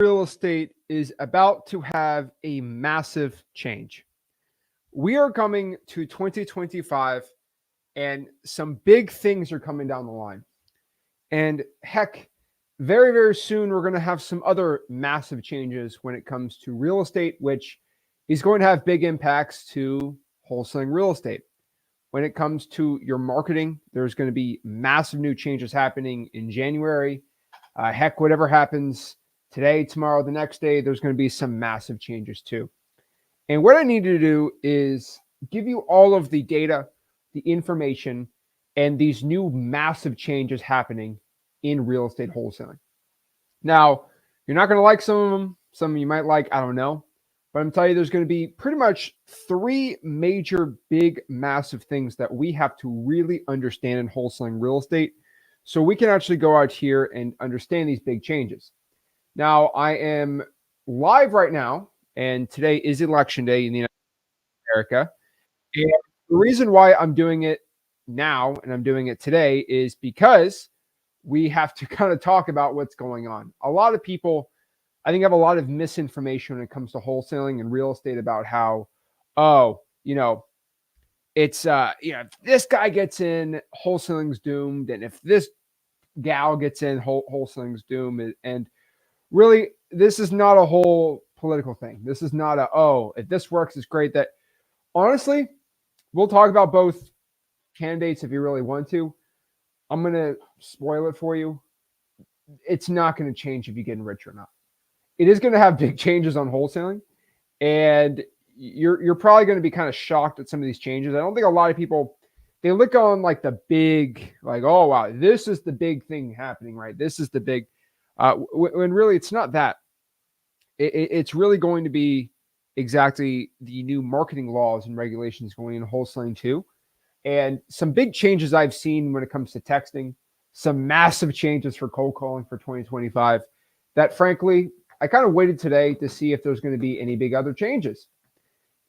Real estate is about to have a massive change. We are coming to 2025 and some big things are coming down the line. And heck, very, very soon we're going to have some other massive changes when it comes to real estate, which is going to have big impacts to wholesaling real estate. When it comes to your marketing, there's going to be massive new changes happening in January. Heck, whatever happens today, tomorrow, the next day, there's going to be some massive changes too. And what I need to do is give you all of the data, the information, and these new massive changes happening in real estate wholesaling. Now, you're not going to like some of them. Some of you might like, I don't know. But I'm telling you, there's going to be pretty much three major, big, massive things that we have to really understand in wholesaling real estate so we can actually go out here and understand these big changes. Now, I am live right now, and today is election day in the United States of America. And the reason why I'm doing it now and I'm doing it today is because we have to kind of talk about what's going on. A lot of people, I think, have a lot of misinformation when it comes to wholesaling and real estate about how, it's, if this guy gets in, wholesaling's doomed. And if this gal gets in, wholesaling's doomed. And really, this is not a whole political thing. This is not if this works, it's great. That honestly, we'll talk about both candidates if you really want to. I'm going to spoil it for you. It's not going to change if you get rich or not. It is going to have big changes on wholesaling, and you're probably going to be kind of shocked at some of these changes. I don't think a lot of people, they look on like the big, like, oh, wow, this is the big thing happening, right? This is the big, when really it's not that. It's really going to be exactly the new marketing laws and regulations going in wholesaling too. And some big changes I've seen when it comes to texting, some massive changes for cold calling for 2025 that frankly, I kind of waited today to see if there's going to be any big other changes.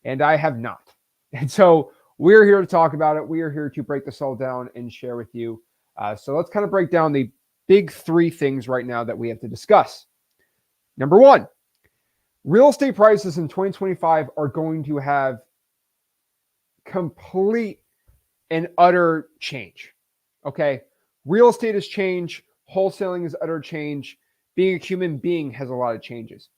And I have not. And so we're here to talk about it. We are here to break this all down and share with you. So let's kind of break down the big three things right now that we have to discuss. Number one, real estate prices in 2025 are going to have complete and utter change. Okay. Real estate has changed. Wholesaling is utter change. Being a human being has a lot of changes.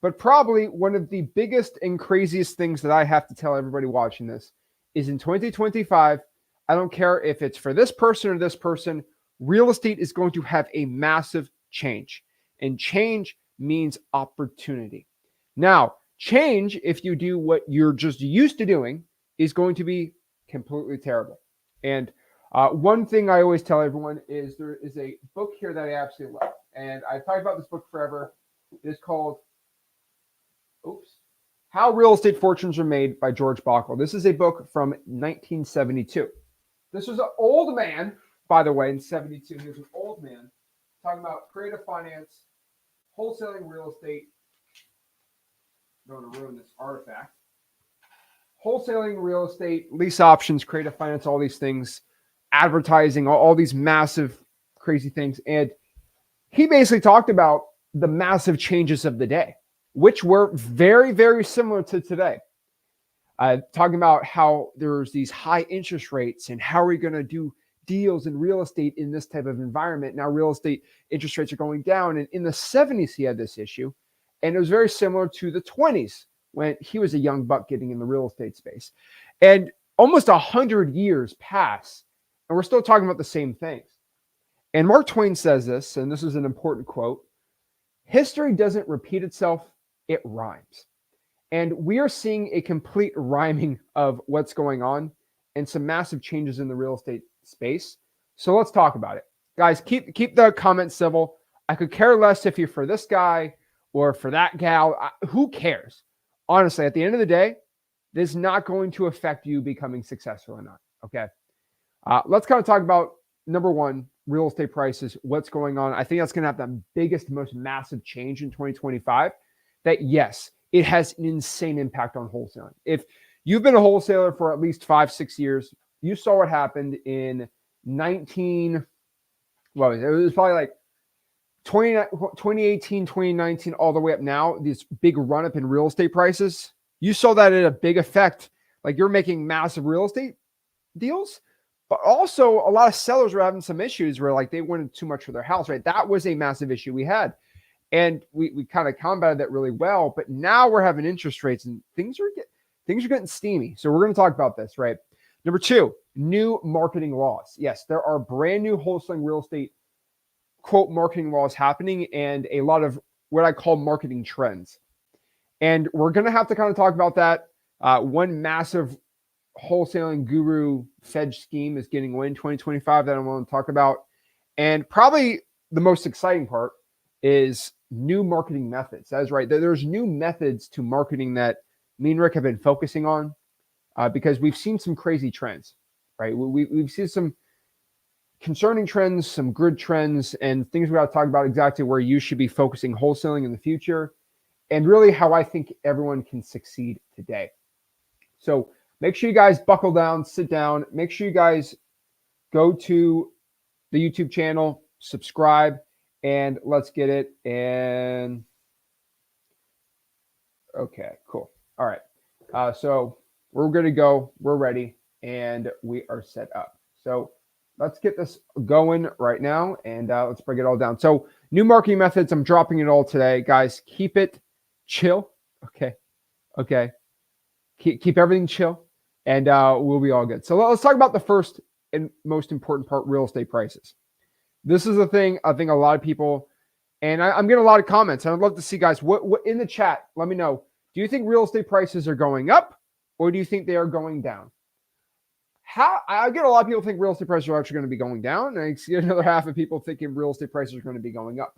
But probably one of the biggest and craziest things that I have to tell everybody watching this is in 2025, I don't care if it's for this person or this person, real estate is going to have a massive change. And change means opportunity. Now, change, if you do what you're just used to doing, is going to be completely terrible. And one thing I always tell everyone is there is a book here that I absolutely love. And I've talked about this book forever. It is called, How Real Estate Fortunes Are Made by George Bockel. This is a book from 1972. This was an old man, by the way, in 72. He was an old man talking about creative finance, wholesaling real estate. I'm going to ruin this artifact. Wholesaling real estate, lease options, creative finance, all these things, advertising, all these massive, crazy things. And he basically talked about the massive changes of the day, which were very, very similar to today. Talking about how there's these high interest rates and how are we going to do deals in real estate in this type of environment. Now real estate interest rates are going down. And in the 70s, he had this issue. And it was very similar to the 20s when he was a young buck getting in the real estate space. And almost 100 years pass, and we're still talking about the same things. And Mark Twain says this, and this is an important quote: history doesn't repeat itself, it rhymes. And we are seeing a complete rhyming of what's going on and some massive changes in the real estate space. So let's talk about it. Guys, keep the comments civil. I could care less if you're for this guy or for that gal. Who cares? Honestly, at the end of the day, this is not going to affect you becoming successful or not. Okay. Let's kind of talk about number one, real estate prices, what's going on. I think that's going to have the biggest, most massive change in 2025. That yes, it has an insane impact on wholesaling. If you've been a wholesaler for at least 5-6 years, you saw what happened in it was probably like 2018, 2019, all the way up now, this big run up in real estate prices, you saw that in a big effect. Like you're making massive real estate deals, but also a lot of sellers were having some issues where like they wanted too much for their house, right? That was a massive issue we had. And we kind of combated that really well. But now we're having interest rates and things are getting steamy. So we're going to talk about this, right? Number 2, new marketing laws. Yes, there are brand new wholesaling real estate quote marketing laws happening and a lot of what I call marketing trends. And we're going to have to kind of talk about that. One massive wholesaling guru Fed scheme is getting away in 2025 that I want to talk about. And probably the most exciting part is new marketing methods. That's right. There's new methods to marketing that me and Rick have been focusing on because we've seen some crazy trends, right? We've seen some concerning trends, some good trends, and things we got to talk about exactly where you should be focusing wholesaling in the future, and really how I think everyone can succeed today. So make sure you guys buckle down, sit down. Make sure you guys go to the YouTube channel, subscribe, and let's get it. And okay, cool. All right. So we're going to go. We're ready, and we are set up. So let's get this going right now, and let's break it all down. So new marketing methods, I'm dropping it all today. Guys, keep it chill. Okay. Keep everything chill, and we'll be all good. So let's talk about the first and most important part, real estate prices. This is the thing I think a lot of people, and I'm getting a lot of comments, and I'd love to see, guys, what in the chat, let me know. Do you think real estate prices are going up, or do you think they are going down? I get a lot of people think real estate prices are actually going to be going down, and I see another half of people thinking real estate prices are going to be going up.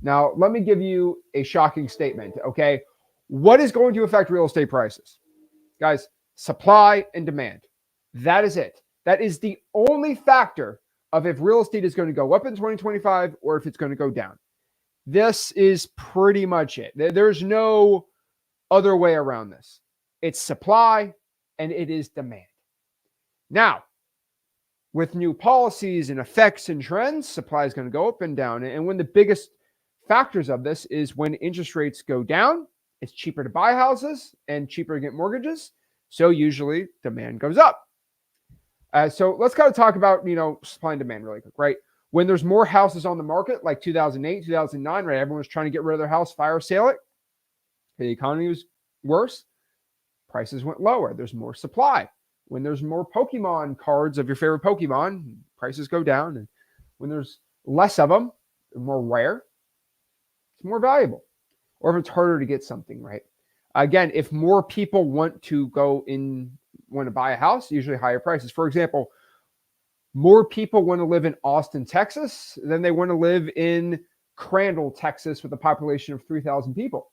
Now, let me give you a shocking statement, okay? What is going to affect real estate prices? Guys, supply and demand. That is it. That is the only factor of if real estate is going to go up in 2025 or if it's going to go down. This is pretty much it. There's no other way around this. It's supply and it is demand. Now, with new policies and effects and trends, supply is going to go up and down. And one of the biggest factors of this is when interest rates go down, it's cheaper to buy houses and cheaper to get mortgages. So usually demand goes up. So let's kind of talk about, supply and demand really quick, right? When there's more houses on the market, like 2008, 2009, right? Everyone's trying to get rid of their house, fire sale it. The economy was worse. Prices went lower. There's more supply. When there's more Pokemon cards of your favorite Pokemon, prices go down. And when there's less of them, they're more rare, it's more valuable. Or if it's harder to get something, right? Again, if more people want to buy a house, usually higher prices. For example, more people want to live in Austin, Texas, than they want to live in Crandall, Texas, with a population of 3,000 people.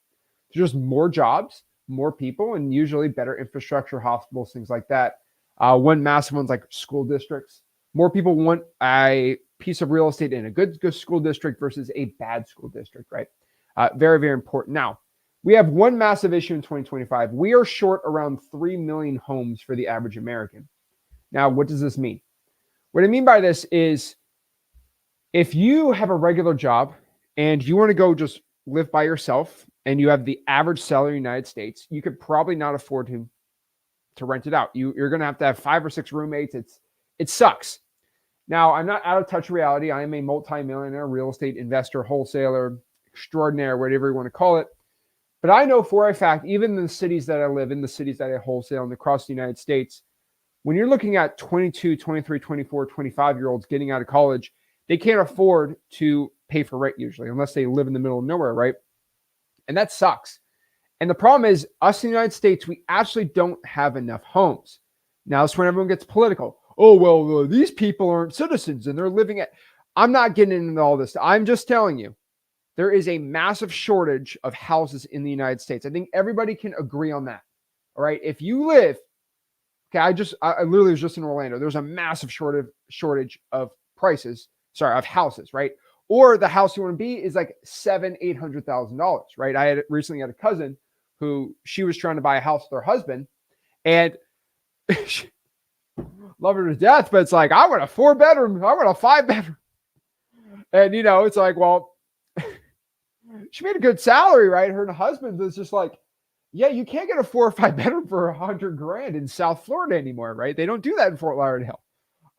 There's just more jobs, more people, and usually better infrastructure, hospitals, things like that. One massive one's like school districts. More people want a piece of real estate in a good school district versus a bad school district, right? Very, very important. Now, we have one massive issue in 2025. We are short around 3 million homes for the average American. Now, what does this mean? What I mean by this is if you have a regular job and you want to go just live by yourself and you have the average salary in the United States, you could probably not afford to rent it out. You're going to have 5 or 6 roommates. It sucks. Now, I'm not out of touch reality. I am a multimillionaire real estate investor, wholesaler, extraordinaire, whatever you want to call it. But I know for a fact, even in the cities that I live in, the cities that I wholesale and across the United States, when you're looking at 22, 23, 24, 25-year-olds getting out of college, they can't afford to pay for rent usually, unless they live in the middle of nowhere, right? And that sucks. And the problem is, us in the United States, we actually don't have enough homes. Now, that's when everyone gets political. Oh, well, these people aren't citizens and they're living at... I'm not getting into all this. I'm just telling you, there is a massive shortage of houses in the United States. I think everybody can agree on that. All right. If you live, okay, I literally was just in Orlando. There's a massive shortage of houses, right? Or the house you want to be is like $700,000-$800,000, right? I recently had a cousin who she was trying to buy a house with her husband, and she, love her to death, but it's like, I want a 4-bedroom, I want a 5-bedroom. And it's like, well, She made a good salary, right? Her husband was just like, yeah, you can't get a 4 or 5 bedroom for $100,000 in South Florida anymore, right? They don't do that in Fort Lauderdale.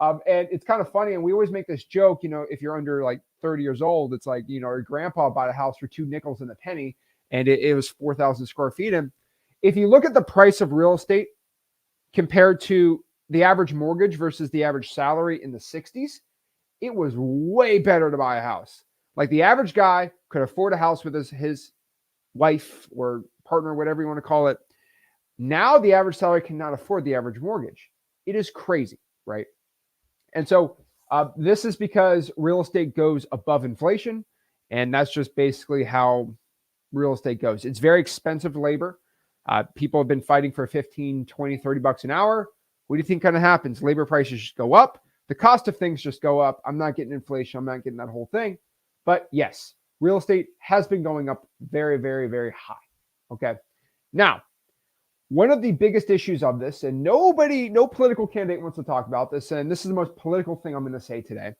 And it's kind of funny. And we always make this joke, if you're under like 30 years old, it's like, your grandpa bought a house for 2 nickels and a penny, and it was 4,000 square feet. And if you look at the price of real estate compared to the average mortgage versus the average salary in the 60s, it was way better to buy a house. Like the average guy could afford a house with his wife or partner, whatever you want to call it. Now the average salary cannot afford the average mortgage. It is crazy, right? And so this is because real estate goes above inflation, and that's just basically how real estate goes. It's very expensive labor. People have been fighting for 15, 20, 30 bucks an hour. What do you think kind of happens? Labor prices just go up. The cost of things just go up. I'm not getting inflation. I'm not getting that whole thing. But yes, real estate has been going up very, very, very high. Okay. Now, one of the biggest issues of this, and no political candidate wants to talk about this, and this is the most political thing I'm going to say today,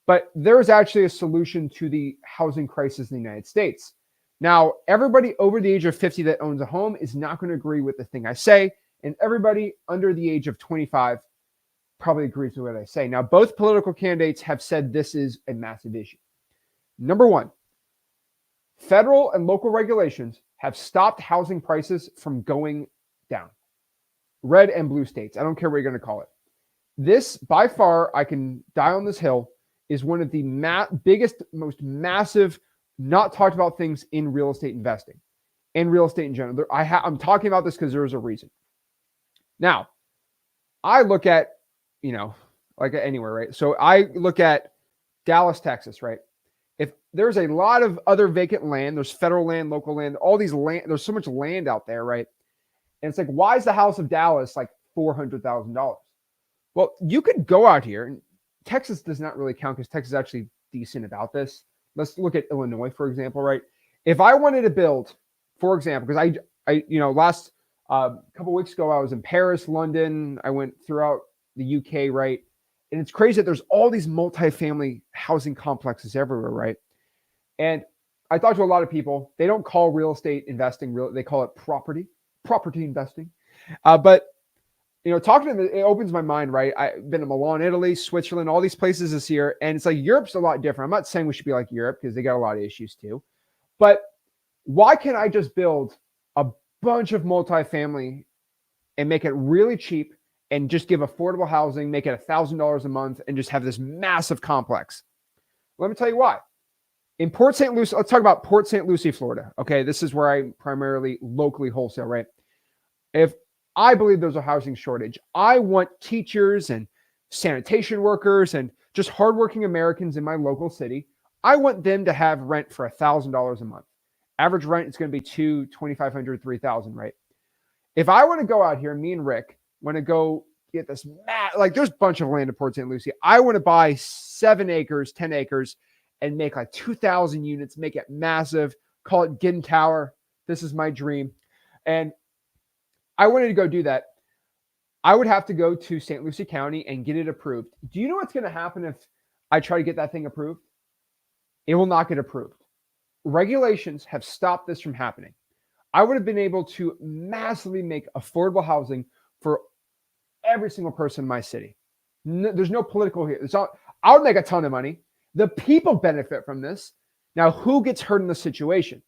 but there's actually a solution to the housing crisis in the United States. Now, everybody over the age of 50 that owns a home is not going to agree with the thing I say, and everybody under the age of 25 probably agrees with what I say. Now, both political candidates have said this is a massive issue. Number one, federal and local regulations have stopped housing prices from going down. Red and blue states. I don't care what you're going to call it. This, by far, I can die on this hill, is one of the biggest, most massive, not talked about things in real estate investing and real estate in general. I'm talking about this because there's a reason. Now, I look at, like anywhere, right? So I look at Dallas, Texas, right? If there's a lot of other vacant land, there's federal land, local land, all these land, there's so much land out there, right? And it's like, why is the house of Dallas like $400,000? Well, you could go out here, and Texas does not really count because Texas is actually decent about this. Let's look at Illinois, for example, right? If I wanted to build, for example, because I last couple weeks ago, I was in Paris, London. I went throughout the UK, right? And it's crazy that there's all these multifamily housing complexes everywhere, right? And I talked to a lot of people. They don't call real estate investing real. They call it property investing. But talking to them, it opens my mind, right? I've been to Milan, Italy, Switzerland, all these places this year, and it's like Europe's a lot different. I'm not saying we should be like Europe because they got a lot of issues too. But why can't I just build a bunch of multifamily and make it really cheap and just give affordable housing, make it $1,000 a month, and just have this massive complex? Let me tell you why. In Port St. Lucie, let's talk about Port St. Lucie, Florida. Okay, this is where I primarily locally wholesale, right? If I believe there's a housing shortage, I want teachers and sanitation workers and just hardworking Americans in my local city, I want them to have rent for $1,000 a month. Average rent is going to be $2,500, $3,000, right? If I want to go out here, me and Rick want to go get this, like there's a bunch of land in Port St. Lucie. I want to buy 7 acres, 10 acres, and make like 2,000 units, make it massive, call it Ginn Tower. This is my dream. And I wanted to go do that. I would have to go to St. Lucie County and get it approved. Do you know what's going to happen if I try to get that thing approved? It will not get approved. Regulations have stopped this from happening. I would have been able to massively make affordable housing for every single person in my city. There's no political here. I would make a ton of money. The people benefit from this. Now, who gets hurt in this situation?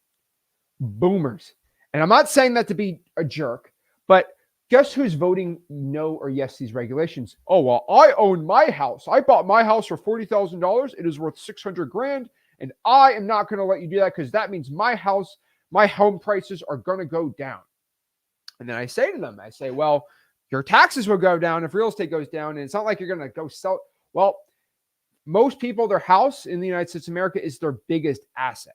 Boomers. And I'm not saying that to be a jerk, but guess who's voting no or yes to these regulations? Oh, well, I own my house. I bought my house for $40,000. It is worth $600,000. And I am not going to let you do that because that means my home prices are going to go down. And then I say to them, well, your taxes will go down if real estate goes down. And it's not like you're going to go sell. Well, most people, their house in the United States of America is their biggest asset.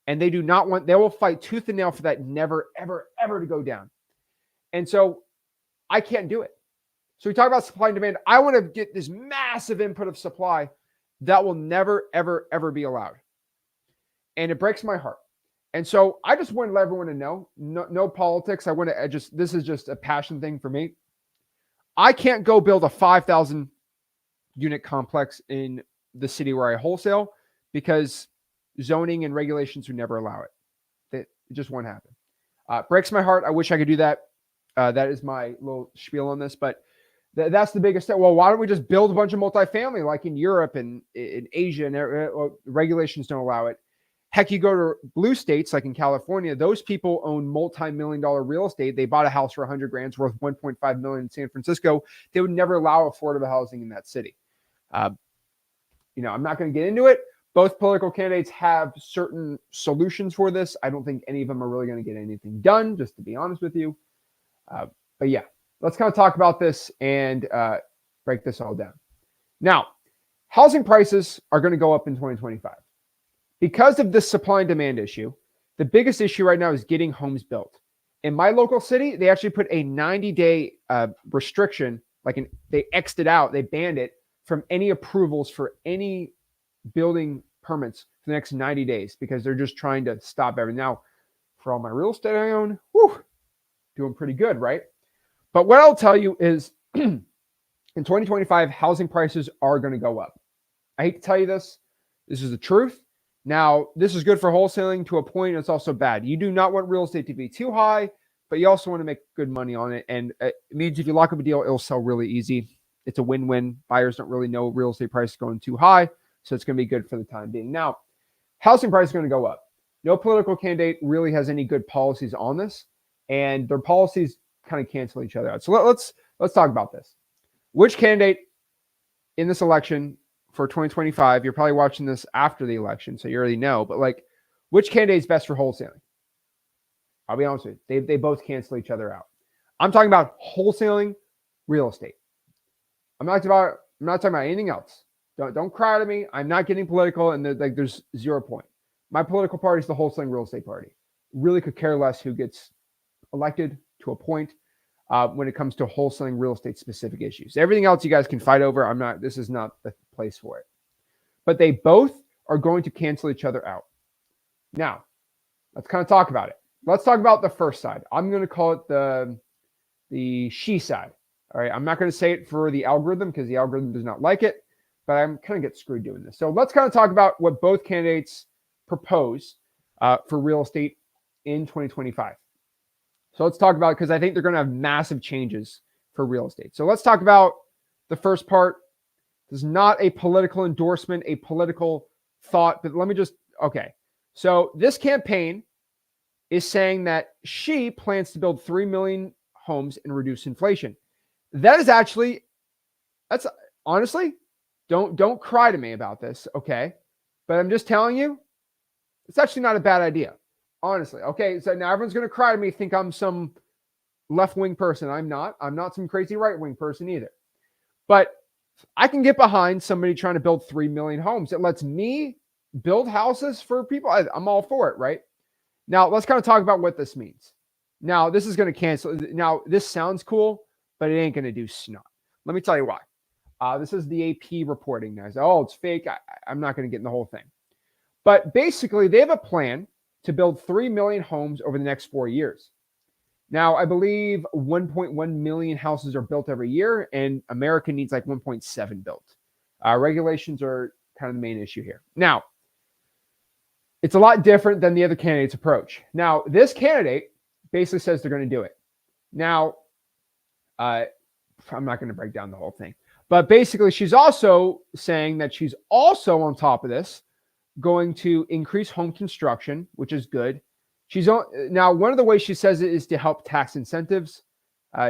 And they will fight tooth and nail for that never, ever, ever to go down. And so I can't do it. So we talk about supply and demand. I want to get this massive input of supply that will never, ever, ever be allowed. And it breaks my heart. And so I just want to let everyone to know, no politics. This is just a passion thing for me. I can't go build a 5,000 unit complex in the city where I wholesale because zoning and regulations would never allow it. It just won't happen. Breaks my heart. I wish I could do that. That is my little spiel on this, but that's the biggest thing. Well, why don't we just build a bunch of multifamily like in Europe and in Asia, and regulations don't allow it. Heck, you go to blue states like in California, those people own multi-million-dollar real estate. They bought a house for $100,000 worth $1.5 million in San Francisco. They would never allow affordable housing in that city. I'm not going to get into it. Both political candidates have certain solutions for this. I don't think any of them are really going to get anything done, just to be honest with you. But yeah, let's kind of talk about this and break this all down. Now, housing prices are going to go up in 2025. Because of this supply and demand issue, the biggest issue right now is getting homes built. In my local city, they actually put a 90-day restriction, they X'd it out, they banned it from any approvals for any building permits for the next 90 days because they're just trying to stop everything. Now, for all my real estate I own, doing pretty good, right? But what I'll tell you is in 2025, housing prices are going to go up. I hate to tell you this. This is the truth. Now, this is good for wholesaling to a point. It's also bad. You do not want real estate to be too high, but you also want to make good money on it. And it means if you lock up a deal, it'll sell really easy. It's a win-win. Buyers don't really know real estate prices going too high, so it's going to be good for the time being. Now, housing price is going to go up. No political candidate really has any good policies on this, and their policies kind of cancel each other out. So let's talk about this. Which candidate in this election for 2025, you're probably watching this after the election, so you already know, but which candidate is best for wholesaling? I'll be honest with you. They both cancel each other out. I'm talking about wholesaling real estate. I'm not talking about anything else. Don't cry to me. I'm not getting political, and there's 0 point. My political party is the wholesaling real estate party. Really could care less who gets elected to a point when it comes to wholesaling real estate specific issues. Everything else you guys can fight over. This is not the place for it. But they both are going to cancel each other out. Now, let's kind of talk about it. Let's talk about the first side. I'm going to call it the she side. All right. I'm not going to say it for the algorithm because the algorithm does not like it, but I'm kind of get screwed doing this. So let's kind of talk about what both candidates propose for real estate in 2025. So let's talk about it because I think they're going to have massive changes for real estate. So let's talk about the first part. This is not a political endorsement, a political thought, but okay. So this campaign is saying that she plans to build 3 million homes and reduce inflation. That's honestly, don't cry to me about this, okay? But I'm just telling you, it's actually not a bad idea. Honestly. Okay. So now everyone's going to cry to me, think I'm some left-wing person. I'm not. I'm not some crazy right-wing person either. But I can get behind somebody trying to build 3 million homes. It lets me build houses for people. I'm all for it, right? Now, let's kind of talk about what this means. Now, this is going to cancel. Now, this sounds cool, but it ain't going to do snot. Let me tell you why. This is the AP reporting, guys. Oh, it's fake. I'm not going to get in the whole thing. But basically, they have a plan to build 3 million homes over the next 4 years. Now, I believe 1.1 million houses are built every year, and America needs 1.7 built. Regulations are kind of the main issue here. Now, it's a lot different than the other candidate's approach. Now, this candidate basically says they're going to do it. Now, I'm not going to break down the whole thing, but basically she's also saying that she's also on top of this going to increase home construction, which is good. Now, one of the ways she says it is to help tax incentives.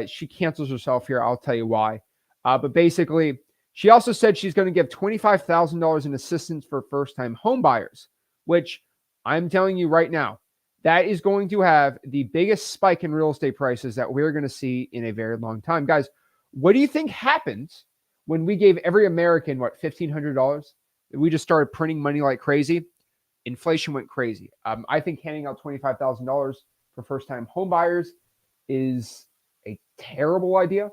She cancels herself here. I'll tell you why. But basically, she also said she's going to give $25,000 in assistance for first-time home buyers, which I'm telling you right now, that is going to have the biggest spike in real estate prices that we're going to see in a very long time. Guys, what do you think happens when we gave every American, $1,500? We just started printing money like crazy. Inflation went crazy. I think handing out $25,000 for first-time home buyers is a terrible idea.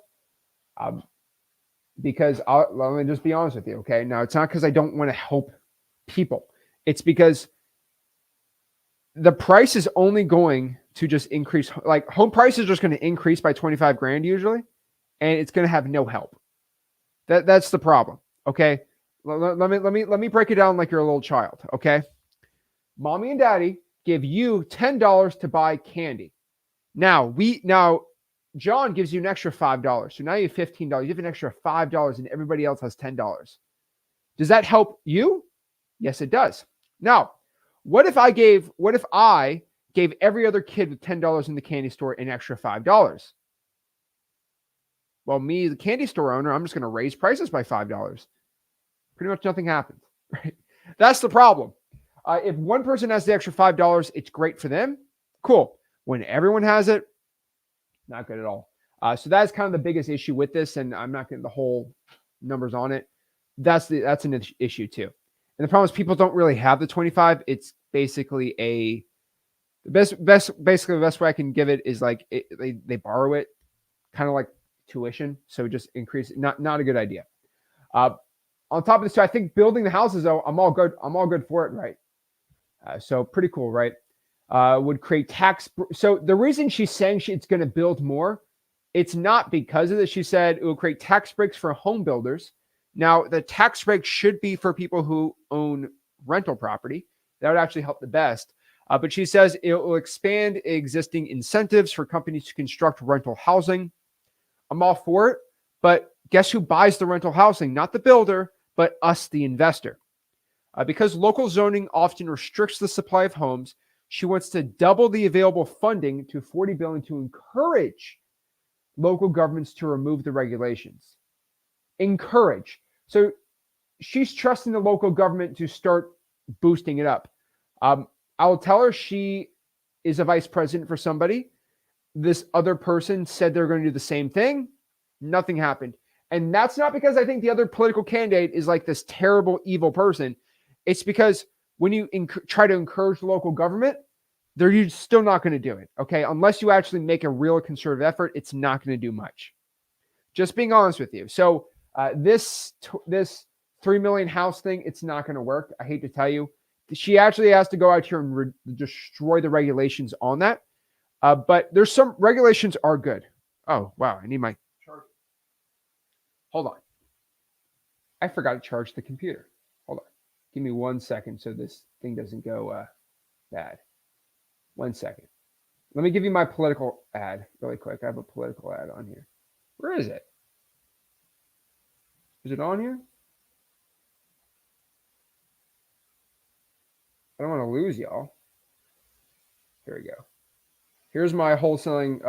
Because let me just be honest with you, okay? Now, it's not because I don't want to help people. It's because the price is only going to just increase. Home prices are just going to increase by 25 grand usually, and it's going to have no help. That's the problem, okay? Let me break it down like you're a little child, okay? Mommy and daddy give you $10 to buy candy. Now John gives you an extra $5. So now you have $15. You have an extra $5 and everybody else has $10. Does that help you? Yes, it does. Now, what if I gave every other kid with $10 in the candy store an extra $5? Well, me, the candy store owner, I'm just going to raise prices by $5. Pretty much nothing happens, right? That's the problem. If one person has the extra $5, it's great for them. Cool. When everyone has it, not good at all. So that's kind of the biggest issue with this, and I'm not getting the whole numbers on it. That's an issue too. And the problem is people don't really have the 25. It's basically basically the best way I can give it is like they borrow it, kind of like tuition. So just increase it. Not a good idea. On top of this, too, I think building the houses though, I'm all good for it, right? So pretty cool, right? Would create tax. So the reason she's saying it's going to build more, it's not because of this. She said it will create tax breaks for home builders. Now, the tax break should be for people who own rental property. That would actually help the best. But she says it will expand existing incentives for companies to construct rental housing. I'm all for it. But guess who buys the rental housing? Not the builder, but us, the investor. Because local zoning often restricts the supply of homes, she wants to double the available funding to $40 billion to encourage local governments to remove the regulations. Encourage. So she's trusting the local government to start boosting it up. I'll tell her she is a vice president for somebody. This other person said they're going to do the same thing. Nothing happened. And that's not because I think the other political candidate is like this terrible, evil person. It's because when you try to encourage the local government, they're still not going to do it. Okay. Unless you actually make a real conservative effort, it's not going to do much. Just being honest with you. So this 3 million house thing, it's not going to work. I hate to tell you. She actually has to go out here and destroy the regulations on that. But there's some regulations are good. Oh, wow. I need my charger. Hold on. I forgot to charge the computer. Hold on. Give me 1 second so this thing doesn't go bad. 1 second. Let me give you my political ad really quick. I have a political ad on here. Where is it? Is it on here? I don't want to lose y'all. Here we go. Here's my wholesaling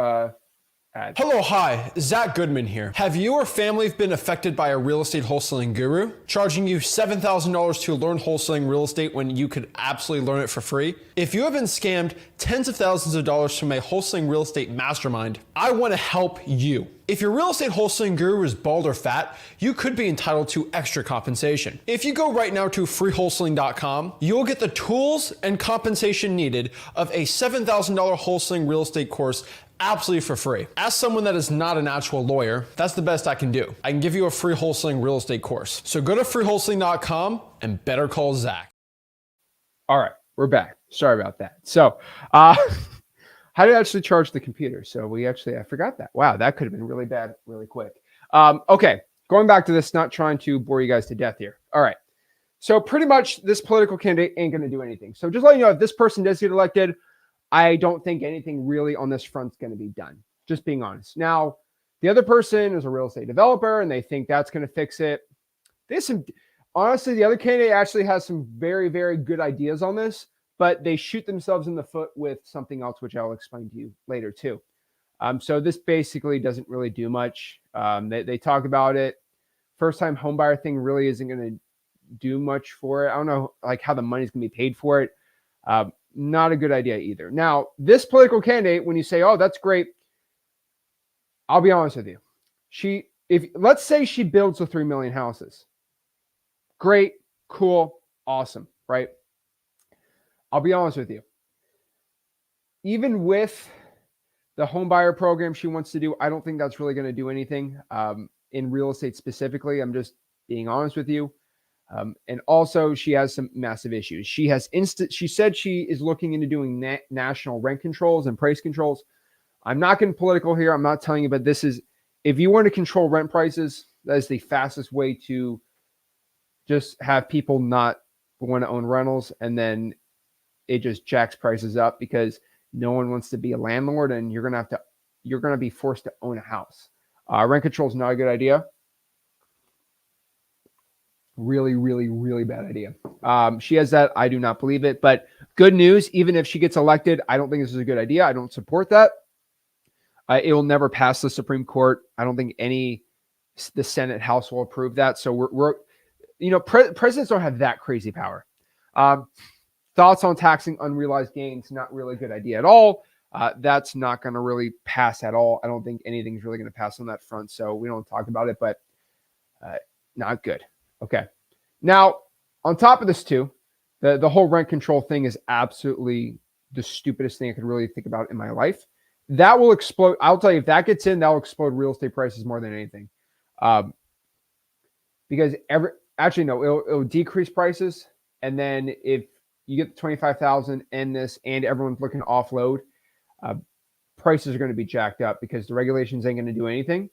ad. Hello, hi, Zach Goodman here. Have you or family been affected by a real estate wholesaling guru, charging you $7,000 to learn wholesaling real estate when you could absolutely learn it for free? If you have been scammed tens of thousands of dollars from a wholesaling real estate mastermind, I want to help you. If your real estate wholesaling guru is bald or fat, you could be entitled to extra compensation. If you go right now to freewholesaling.com, you'll get the tools and compensation needed of a $7,000 wholesaling real estate course absolutely for free. As someone that is not an actual lawyer, that's the best I can do. I can give you a free wholesaling real estate course. So go to freewholesaling.com and better call Zach. All right, we're back. Sorry about that. So, how to actually charge the computer. So I forgot that. Wow, that could have been really bad really quick. Okay, going back to this, not trying to bore you guys to death here. All right. So pretty much this political candidate ain't going to do anything. So just letting you know, if this person does get elected, I don't think anything really on this front's going to be done. Just being honest. Now, the other person is a real estate developer and they think that's going to fix it. Honestly, the other candidate actually has some very, very good ideas on this, but they shoot themselves in the foot with something else, which I'll explain to you later too. So this basically doesn't really do much. They talk about it. First-time homebuyer thing really isn't going to do much for it. I don't know like how the money's going to be paid for it. Not a good idea either. Now, this political candidate, when you say, oh, that's great, I'll be honest with you. Let's say she builds the 3 million houses. Great, cool, awesome, right? I'll be honest with you. Even with the home buyer program she wants to do, I don't think that's really going to do anything in real estate specifically. I'm just being honest with you. And also she has some massive issues. She said she is looking into doing national rent controls and price controls. I'm not getting political here. I'm not telling you, but if you want to control rent prices, that is the fastest way to just have people not want to own rentals. And then it just jacks prices up because no one wants to be a landlord, and you're going to be forced to own a house. Rent control is not a good idea. Really, really, really bad idea. She has that. I do not believe it. But good news, even if she gets elected, I don't think this is a good idea. I don't support that. It will never pass the Supreme Court. I don't think the Senate House will approve that. So we're presidents don't have that crazy power. Thoughts on taxing unrealized gains? Not really a good idea at all. That's not going to really pass at all. I don't think anything's really going to pass on that front. So we don't talk about it, but not good. Okay. Now, on top of this too, the whole rent control thing is absolutely the stupidest thing I could really think about in my life. That will explode. I'll tell you, if that gets in, that'll explode real estate prices more than anything. Because it'll decrease prices. And then if you get the 25,000 in this and everyone's looking to offload, prices are going to be jacked up because the regulations ain't going to do anything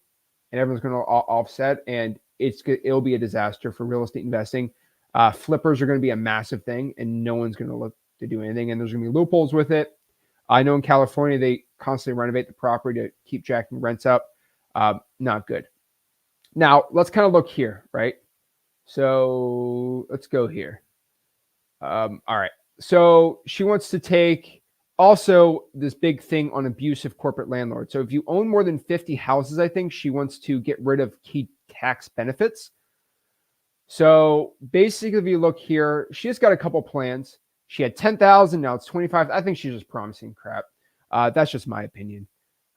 and everyone's going to offset, and it'll be a disaster for real estate investing. Flippers are going to be a massive thing and no one's going to look to do anything, and there's going to be loopholes with it. I know in California, they constantly renovate the property to keep jacking rents up. Not good. Now, let's kind of look here, right? So let's go here. All right. So she wants to take also this big thing on abusive corporate landlords. So if you own more than 50 houses, I think she wants to get rid of key tax benefits. So basically, if you look here, she has got a couple plans. She had 10,000, now it's 25. I think she's just promising crap. That's just my opinion.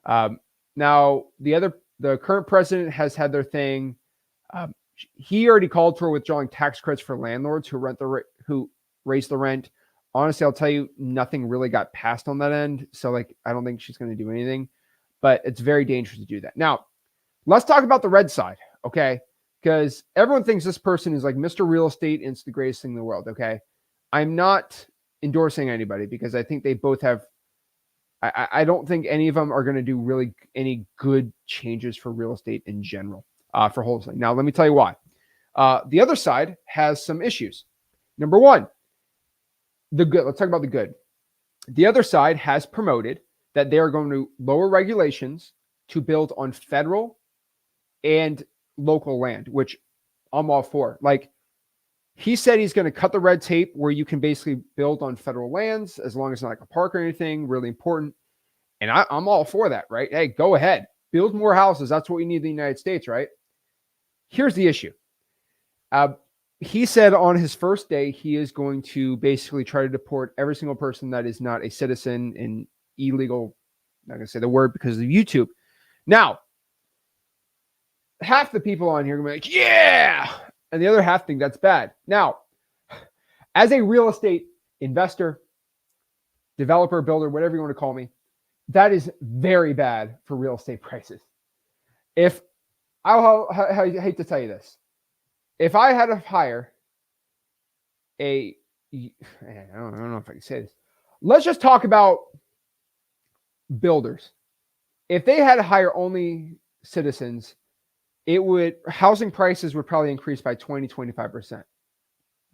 Now, the current president has had their thing. He already called for withdrawing tax credits for landlords who raise the rent. Honestly, I'll tell you, nothing really got passed on that end. So, I don't think she's going to do anything. But it's very dangerous to do that. Now, let's talk about the red side, okay? Because everyone thinks this person is like Mr. Real Estate and it's the greatest thing in the world, okay? I'm not endorsing anybody because I think they both have. I don't think any of them are going to do really any good changes for real estate in general, for wholesaling. Now, let me tell you why. The other side has some issues. Number one, the good. Let's talk about the good. The other side has promoted that they are going to lower regulations to build on federal and local land, which I'm all for. He said he's going to cut the red tape where you can basically build on federal lands as long as it's not like a park or anything really important. And I'm all for that, right? Hey, go ahead. Build more houses. That's what we need in the United States, right? Here's the issue. He said on his first day, he is going to basically try to deport every single person that is not a citizen and illegal. I'm not going to say the word because of YouTube. Now, half the people on here are going to be like, yeah. And the other half think that's bad. Now, as a real estate investor, developer, builder, whatever you want to call me, that is very bad for real estate prices. I hate to tell you this. If I had to hire I don't know if I can say this. Let's just talk about builders. If they had to hire only citizens, housing prices would probably increase by 20-25%.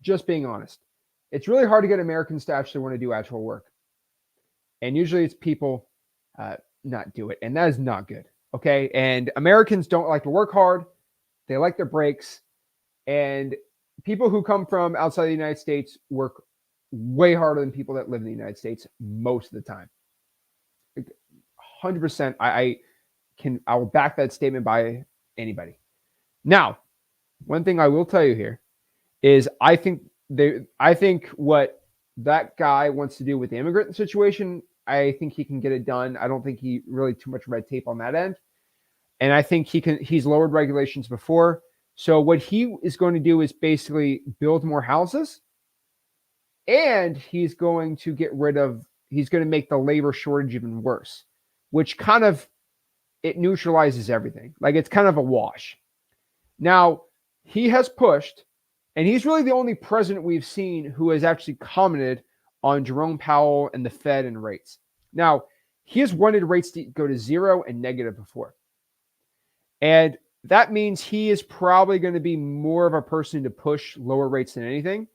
Just being honest. It's really hard to get Americans to actually want to do actual work. And usually it's people not do it. And that is not good. Okay. And Americans don't like to work hard. They like their breaks. And people who come from outside the United States work way harder than people that live in the United States most of the time. 100%. I will back that statement by anybody. Now, one thing I will tell you here is I think what that guy wants to do with the immigrant situation, I think he can get it done. I don't think he really too much red tape on that end. And I think he's lowered regulations before. So what he is going to do is basically build more houses, and he's going to make the labor shortage even worse, which kind of, it neutralizes everything. It's kind of a wash. Now, he has pushed, and he's really the only president we've seen who has actually commented on Jerome Powell and the Fed and rates. Now, he has wanted rates to go to zero and negative before. And that means he is probably going to be more of a person to push lower rates than anything.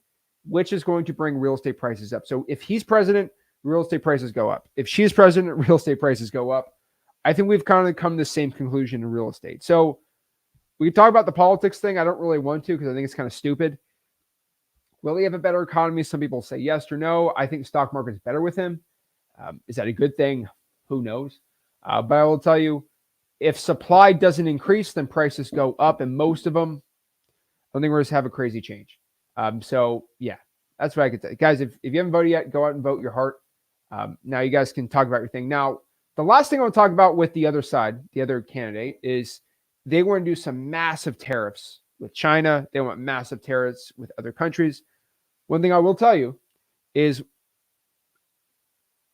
which is going to bring real estate prices up. So if he's president, real estate prices go up. If she's president, real estate prices go up. I think we've kind of come to the same conclusion in real estate. So we can talk about the politics thing. I don't really want to because I think it's kind of stupid. Will he have a better economy? Some people say yes or no. I think the stock market's better with him. Is that a good thing? Who knows? But I will tell you, if supply doesn't increase, then prices go up. And most of them, I don't think we're going to have a crazy change. So, yeah, that's what I could say. Guys, if you haven't voted yet, go out and vote your heart. Now you guys can talk about your thing. Now, the last thing I want to talk about with the other side, the other candidate, is they want to do some massive tariffs with China. They want massive tariffs with other countries. One thing I will tell you is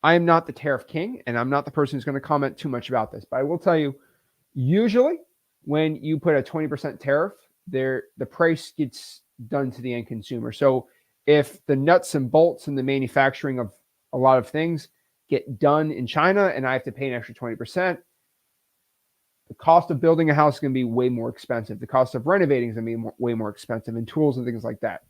I am not the tariff king, and I'm not the person who's going to comment too much about this. But I will tell you, usually when you put a 20% tariff, the price gets done to the end consumer. So if the nuts and bolts and the manufacturing of a lot of things get done in China and I have to pay an extra 20%, the cost of building a house is going to be way more expensive. The cost of renovating is going to be way more expensive, and tools and things like that.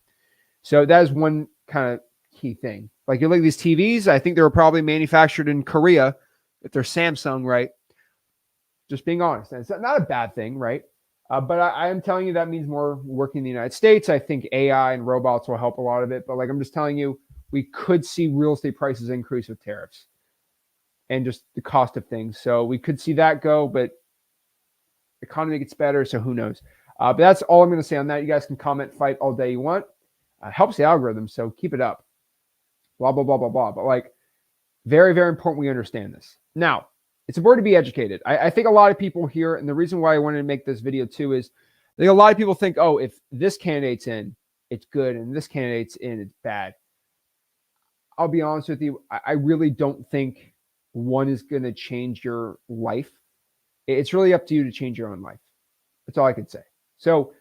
So that is one kind of key thing. Like you look at these TVs, I think they were probably manufactured in Korea if they're Samsung, right? Just being honest. And it's not a bad thing, right? But I am telling you that means more working in the United States. I think AI and robots will help a lot of it. But like I'm just telling you, we could see real estate prices increase with tariffs and just the cost of things. So we could see that go, but the economy gets better. So who knows? But that's all I'm going to say on that. You guys can comment, fight all day you want. Helps the algorithm. So keep it up. Blah, blah, blah, blah, blah. But like very, very important we understand this. Now, it's important to be educated. I think a lot of people here, and the reason why I wanted to make this video too is I think a lot of people think, oh, if this candidate's in, it's good, and this candidate's in, it's bad. I'll be honest with you. I really don't think one is going to change your life. It's really up to you to change your own life. That's all I could say. So,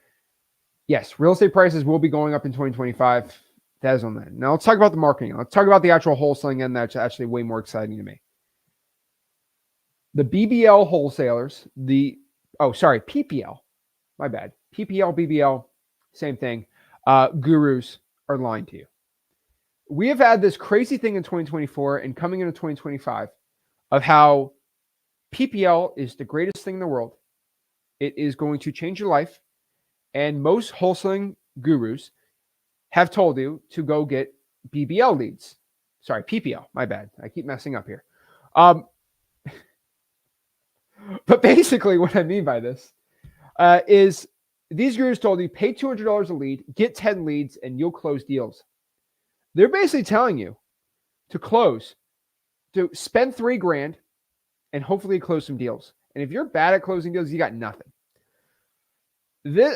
yes, real estate prices will be going up in 2025. That is on that. Now, let's talk about the marketing. Let's talk about the actual wholesaling, and that's actually way more exciting to me. The BBL wholesalers, PPL, my bad. PPL, BBL, same thing. Gurus are lying to you. We have had this crazy thing in 2024 and coming into 2025 of how PPL is the greatest thing in the world. It is going to change your life. And most wholesaling gurus have told you to go get BBL leads. Sorry, PPL, my bad. I keep messing up here. But basically what I mean by this is these gurus told you pay $200 a lead, get 10 leads, and you'll close deals. They're basically telling you to spend $3,000 and hopefully close some deals. And if you're bad at closing deals, you got nothing.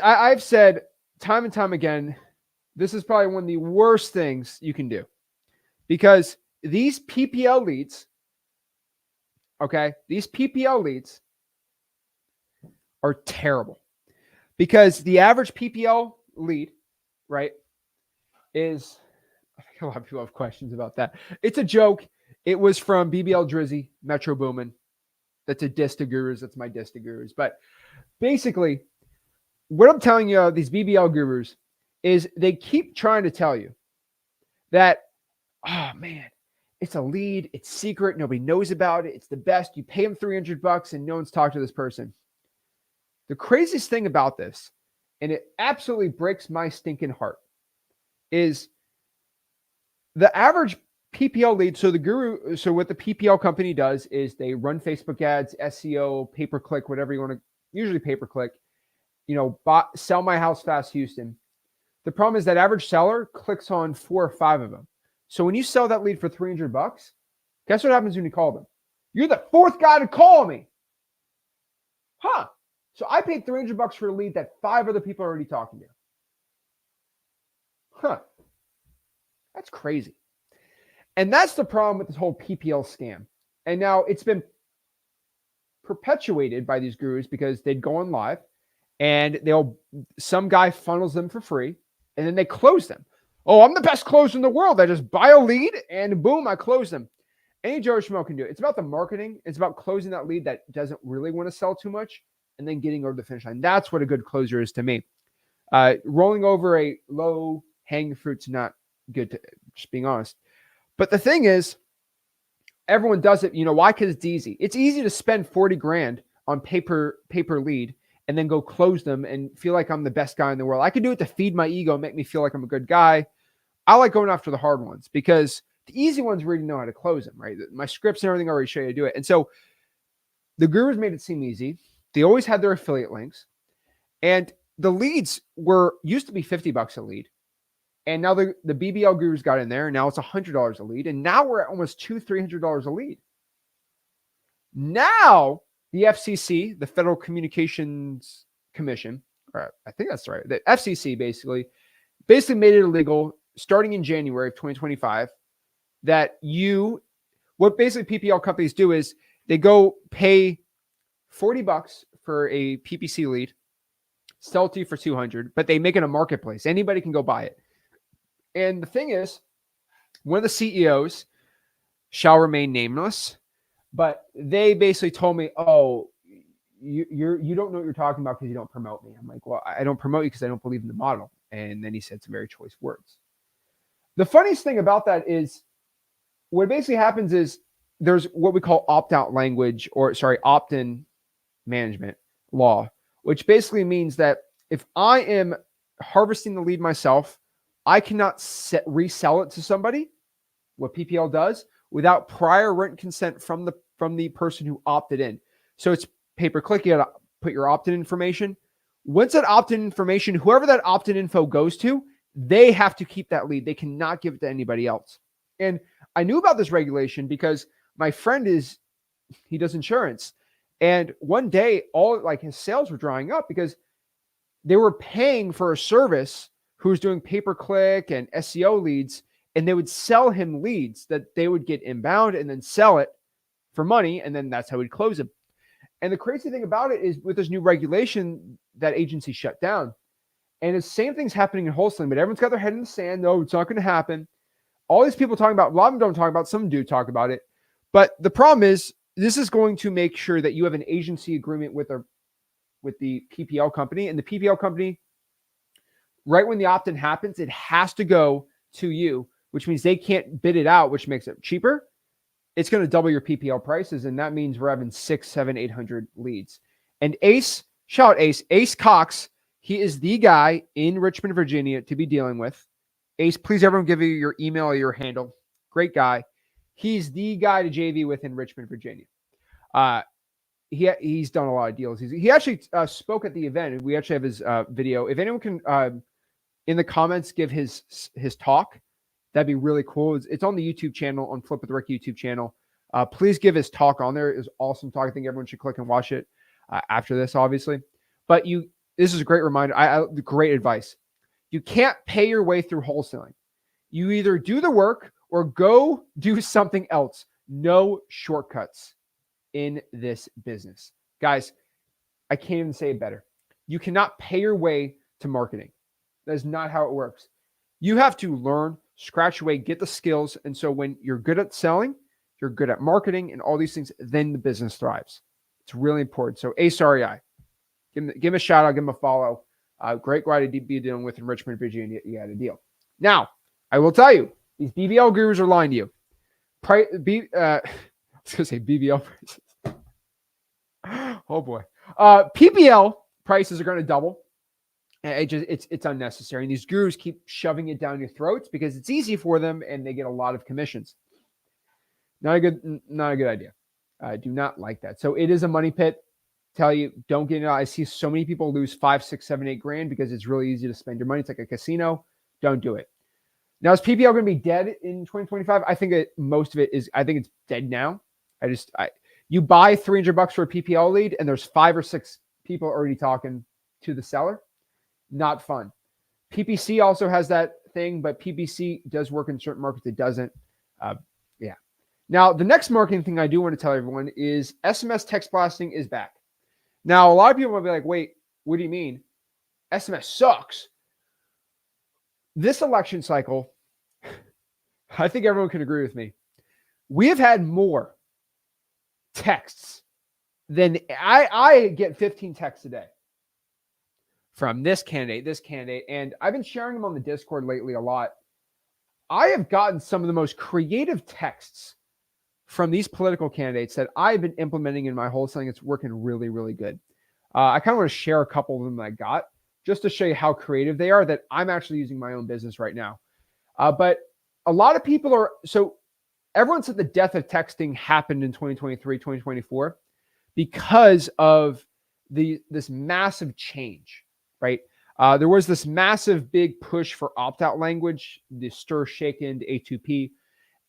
I've said time and time again, this is probably one of the worst things you can do because these PPL leads, these PPL leads are terrible because the average PPL lead, right, is, I think a lot of people have questions about that. It's a joke. It was from BBL Drizzy, Metro Boomin. That's a diss to gurus. That's my diss to gurus. But basically, what I'm telling you, these BBL gurus, is they keep trying to tell you that, oh man, it's a lead, it's secret, nobody knows about it, it's the best. You pay them $300 and no one's talked to this person. The craziest thing about this, and it absolutely breaks my stinking heart, is the average PPL lead. So what the PPL company does is they run Facebook ads, SEO, pay-per-click, whatever you want to, usually pay-per-click, sell my house fast Houston. The problem is that average seller clicks on 4 or 5 of them. So when you sell that lead for $300, guess what happens when you call them? You're the 4th guy to call me. Huh. So I paid $300 for a lead that 5 other people are already talking to. Huh. That's crazy. And that's the problem with this whole PPL scam. And now it's been perpetuated by these gurus because they'd go on live and some guy funnels them for free and then they close them. Oh, I'm the best closer in the world. I just buy a lead and boom, I close them. Any Joe Schmo can do it. It's about the marketing. It's about closing that lead that doesn't really want to sell too much and then getting over the finish line. That's what a good closer is to me. Rolling over a low hanging fruit's not good to just being honest. But the thing is, everyone does it. You know why? Because it's easy. It's easy to spend 40 grand on paper lead and then go close them and feel like I'm the best guy in the world. I can do it to feed my ego and make me feel like I'm a good guy. I like going after the hard ones because the easy ones really know how to close them, right? My scripts and everything already show you how to do it. And so the gurus made it seem easy. They always had their affiliate links. And the leads used to be $50 a lead. And now the BBL gurus got in there, and now it's $100 a lead. And now we're at almost $200-300 a lead. Now the FCC, the Federal Communications Commission, or I think that's right, the FCC basically made it illegal starting in January of 2025 that what basically PPL companies do is they go pay $40 for a PPC lead, sell it to you for $200, but they make it a marketplace. Anybody can go buy it. And the thing is, one of the CEOs shall remain nameless, but they basically told me, "Oh, you don't know what you're talking about because you don't promote me." I'm like, "Well, I don't promote you because I don't believe in the model." And then he said some very choice words. The funniest thing about that is what basically happens is there's what we call opt-out language, opt-in management law, which basically means that if I am harvesting the lead myself, I cannot resell it to somebody, what PPL does, without prior written consent from the person who opted in. So it's pay-per-click. You got to put your opt-in information. Once that opt-in information, whoever that opt-in info goes to, they have to keep that lead. They cannot give it to anybody else. And I knew about this regulation because my friend he does insurance. And one day, his sales were drying up because they were paying for a service who was doing pay-per-click and SEO leads, and they would sell him leads that they would get inbound and then sell it for money, and then that's how we'd close them. And the crazy thing about it is with this new regulation, that agency shut down. And the same thing's happening in wholesaling, but everyone's got their head in the sand. No, it's not going to happen. All these people talking about, a lot of them don't talk about it, some do talk about it. But the problem is, this is going to make sure that you have an agency agreement with the PPL company, and the PPL company, right when the opt-in happens, it has to go to you, which means they can't bid it out, which makes it cheaper. It's going to double your PPL prices, and that means we're having 600, 700, 800 leads. And shout out Ace Cox, he is the guy in Richmond, Virginia to be dealing with. Ace, please everyone give you your email or your handle. Great guy. He's the guy to JV with in Richmond, Virginia. He's done a lot of deals. He actually spoke at the event, and we actually have his video. If anyone can in the comments give his talk, that'd be really cool. It's on the YouTube channel, on Flip with Rick YouTube channel. Please give his talk on there. It was awesome talk. I think everyone should click and watch it after this, obviously. But this is a great reminder. Great advice. You can't pay your way through wholesaling. You either do the work or go do something else. No shortcuts in this business. Guys, I can't even say it better. You cannot pay your way to marketing. That is not how it works. You have to learn, scratch away, get the skills. And so when you're good at selling, you're good at marketing and all these things, then the business thrives. It's really important. So Ace REI, give him a shout out, give him a follow. Great guy to be dealing with in Richmond, Virginia. You got a deal. Now, I will tell you, these BBL gurus are lying to you. I was going to say BBL prices. Oh boy. PPL prices are going to double. It's unnecessary. And these gurus keep shoving it down your throats because it's easy for them and they get a lot of commissions. Not a good idea. I do not like that. So it is a money pit. Tell you, don't get it. I see so many people lose 5, 6, 7, 8 grand because it's really easy to spend your money. It's like a casino. Don't do it. Now, is PPL going to be dead in 2025? I think most of it is. I think it's dead now. You buy $300 for a PPL lead, and there's 5 or 6 people already talking to the seller. Not fun. PPC also has that thing, but PPC does work in certain markets. It doesn't. Yeah. Now, the next marketing thing I do want to tell everyone is SMS text blasting is back. Now, a lot of people will be like, wait, what do you mean? SMS sucks. This election cycle, I think everyone can agree with me. We have had more texts than I get 15 texts a day from this candidate, and I've been sharing them on the Discord lately a lot. I have gotten some of the most creative texts from these political candidates that I've been implementing in my wholesaling. It's working really, really good. I kind of want to share a couple of them that I got just to show you how creative they are that I'm actually using my own business right now. But a lot of people are, so everyone said the death of texting happened in 2023, 2024 because of this massive change, right? There was this massive big push for opt-out language, the stir, shake, and A2P,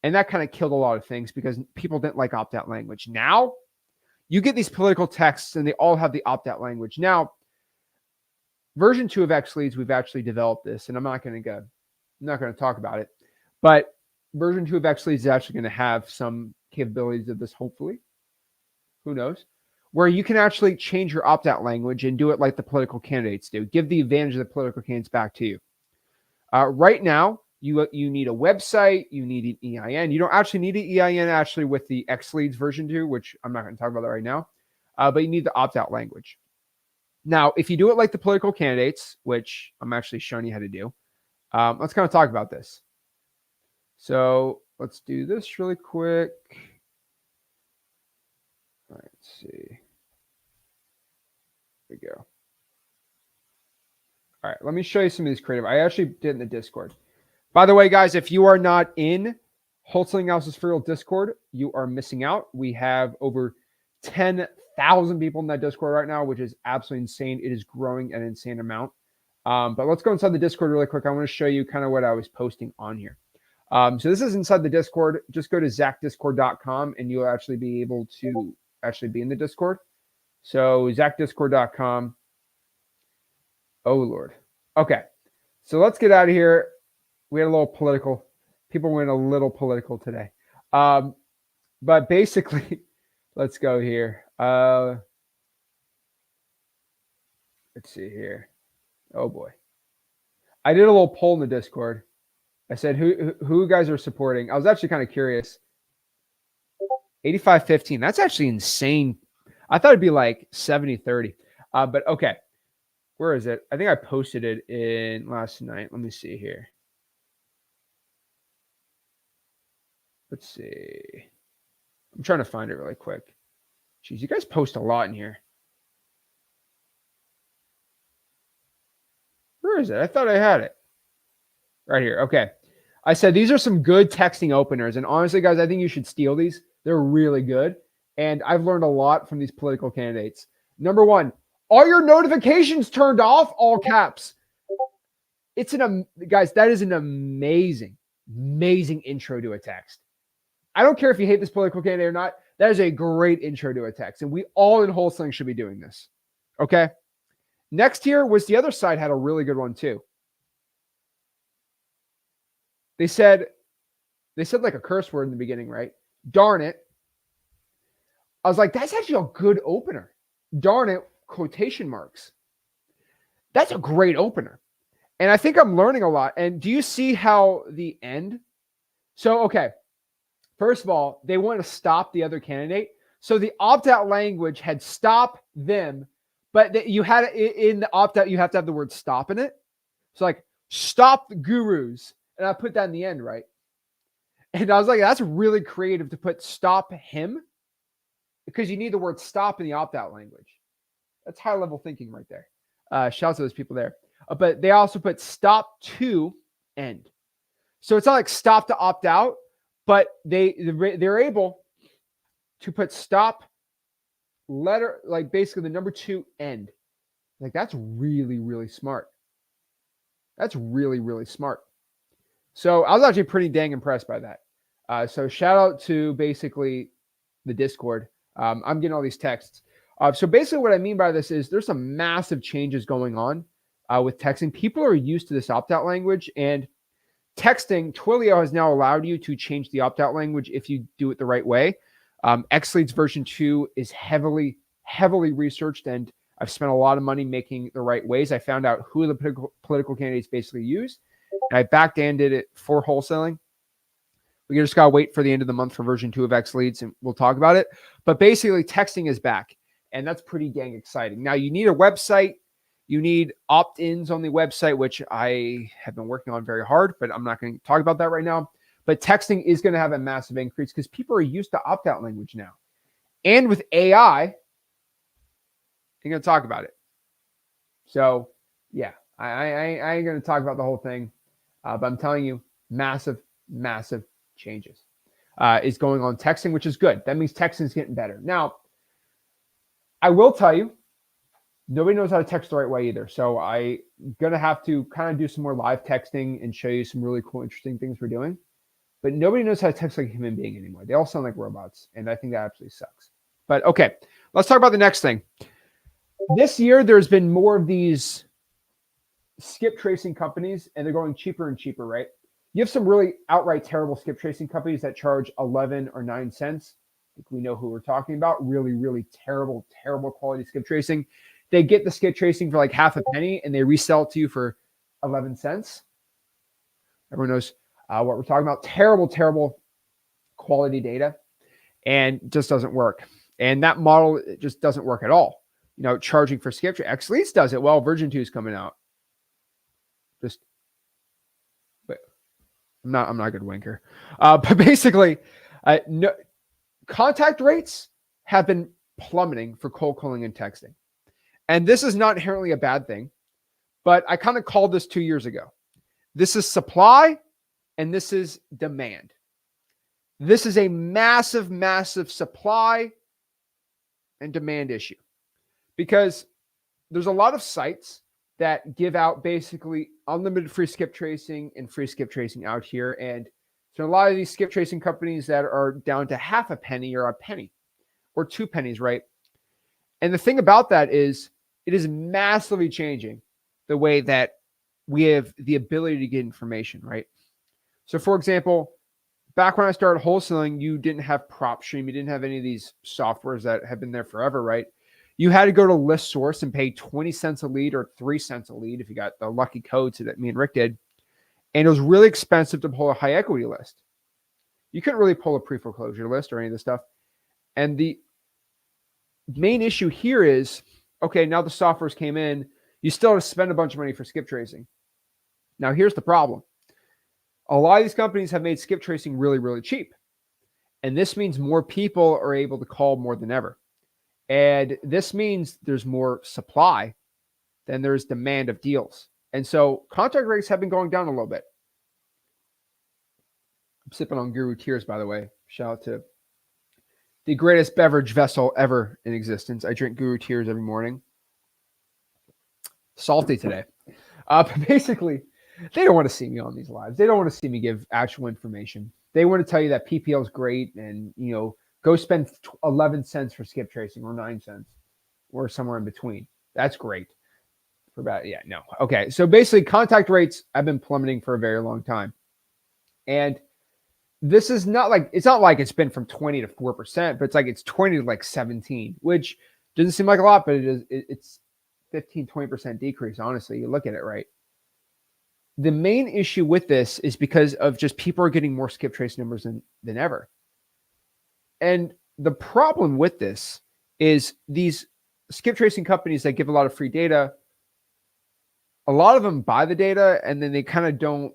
and that kind of killed a lot of things because people didn't like opt-out language. Now, you get these political texts and they all have the opt-out language. Now, version 2 of X Leads, we've actually developed this, and I'm not going to talk about it, but version 2 of X Leads is actually going to have some capabilities of this, hopefully. Who knows? Where you can actually change your opt-out language and do it like the political candidates do. Give the advantage of the political candidates back to you. Right now, you need a website, you need an EIN. You don't actually need an EIN actually with the X Leads version 2, which I'm not going to talk about that right now, but you need the opt-out language. Now, if you do it like the political candidates, which I'm actually showing you how to do, let's kind of talk about this. So let's do this really quick. All right, let's see. Here we go. All right, let me show you some of these creative. I actually did in the Discord. By the way, guys, if you are not in Wholesaling Houses for Real Discord, you are missing out. We have over 10,000 people in that Discord right now, which is absolutely insane. It is growing an insane amount. But let's go inside the Discord really quick. I want to show you kind of what I was posting on here. So this is inside the Discord. Just go to zachdiscord.com and you'll actually be able to actually be in the Discord. So zachdiscord.com. Oh, Lord. Okay. So let's get out of here. We had a little political. People went a little political today. But basically, let's go here. Let's see here. Oh, boy. I did a little poll in the Discord. I said, who you guys are supporting? I was actually kind of curious. 85-15. That's actually insane. I thought it'd be like 70-30. But okay. Where is it? I think I posted it in last night. Let me see here. Let's see. I'm trying to find it really quick. Jeez, you guys post a lot in here. Where is it? I thought I had it. Right here. Okay. I said these are some good texting openers. And honestly, guys, I think you should steal these. They're really good. And I've learned a lot from these political candidates. Number one, are your notifications turned off? All caps. Guys, that is an amazing intro to a text. I don't care if you hate this political candidate or not. That is a great intro to a text. And we all in wholesaling should be doing this. Okay. Next here was the other side had a really good one too. They said like a curse word in the beginning, right? Darn it. I was like, that's actually a good opener. Darn it, quotation marks. That's a great opener. And I think I'm learning a lot. And do you see how the end? So, okay. First of all, they want to stop the other candidate. So the opt-out language had stop them, but you had in the opt-out, you have to have the word stop in it. So like stop the gurus. And I put that in the end, right? And I was like, that's really creative to put stop him because you need the word stop in the opt-out language. That's high level thinking right there. Shout out to those people there. But they also put stop to end. So it's not like stop to opt out, but they're able to put stop letter, like basically the number 2 end. Like that's really, really smart. That's really, really smart. So I was actually pretty dang impressed by that. So shout out to basically the Discord. I'm getting all these texts. So basically what I mean by this is there's some massive changes going on with texting. People are used to this opt-out language, and texting, Twilio has now allowed you to change the opt-out language if you do it the right way. X Leads version 2 is heavily researched, and I've spent a lot of money making the right ways. I found out who the political candidates basically use, and I back-ended it for wholesaling. We just got to wait for the end of the month for version 2 of X Leads, and we'll talk about it. But basically, texting is back, and that's pretty dang exciting. Now, you need a website. You need opt-ins on the website, which I have been working on very hard, but I'm not going to talk about that right now. But texting is going to have a massive increase because people are used to opt-out language now. And with AI, you're going to talk about it. So, yeah, I ain't going to talk about the whole thing, but I'm telling you, massive changes is going on texting, which is good. That means texting is getting better. Now, I will tell you, nobody knows how to text the right way either. So I'm going to have to kind of do some more live texting and show you some really cool, interesting things we're doing. But nobody knows how to text like a human being anymore. They all sound like robots. And I think that absolutely sucks. But okay, let's talk about the next thing. This year, there's been more of these skip tracing companies, and they're going cheaper and cheaper, right? You have some really outright terrible skip tracing companies that charge 11 or 9 cents. I think we know who we're talking about. Really terrible quality skip tracing. They get the skip tracing for like half a penny and they resell it to you for 11 cents. Everyone knows what we're talking about. Terrible quality data, and just doesn't work. And that model just doesn't work at all. You know, charging for skip tracing. XLeads does it well. Version 2 is coming out. But I'm not a good winker. But basically, no, contact rates have been plummeting for cold calling and texting. And this is not inherently a bad thing, but I kind of called this 2 years ago. This is supply and this is demand. This is a massive supply and demand issue because there's a lot of sites that give out basically unlimited free skip tracing and free skip tracing out here. And so a lot of these skip tracing companies that are down to half a penny or a penny or 2 pennies, right? And the thing about that is it is massively changing the way that we have the ability to get information, right? So for example, back when I started wholesaling, you didn't have PropStream. You didn't have any of these softwares that have been there forever, right? You had to go to List Source and pay 20 cents a lead or 3 cents a lead if you got the lucky codes that me and Rick did. And it was really expensive to pull a high equity list. You couldn't really pull a pre-foreclosure list or any of this stuff. And the main issue here is, okay, now the softwares came in, you still have to spend a bunch of money for skip tracing. Now, here's the problem. A lot of these companies have made skip tracing really cheap. And this means more people are able to call more than ever. And this means there's more supply than there's demand of deals. And so contact rates have been going down a little bit. I'm sipping on Guru Tears, by the way. Shout out to the greatest beverage vessel ever in existence. I drink Guru Tears every morning. Salty today. But basically, they don't want to see me on these lives. They don't want to see me give actual information. They want to tell you that PPL is great and, you know, go spend 11 cents for skip tracing or 9 cents or somewhere in between. That's great. For about, yeah, no. Okay. So basically contact rates have been plummeting for a very long time. And this is not like, it's not like it's been from 20 to 4%, but it's like it's 20 to like 17, which doesn't seem like a lot, but it's 15, 20% decrease. Honestly, you look at it, right? The main issue with this is because of just people are getting more skip trace numbers than ever. And the problem with this is these skip tracing companies that give a lot of free data, a lot of them buy the data and then they kind of don't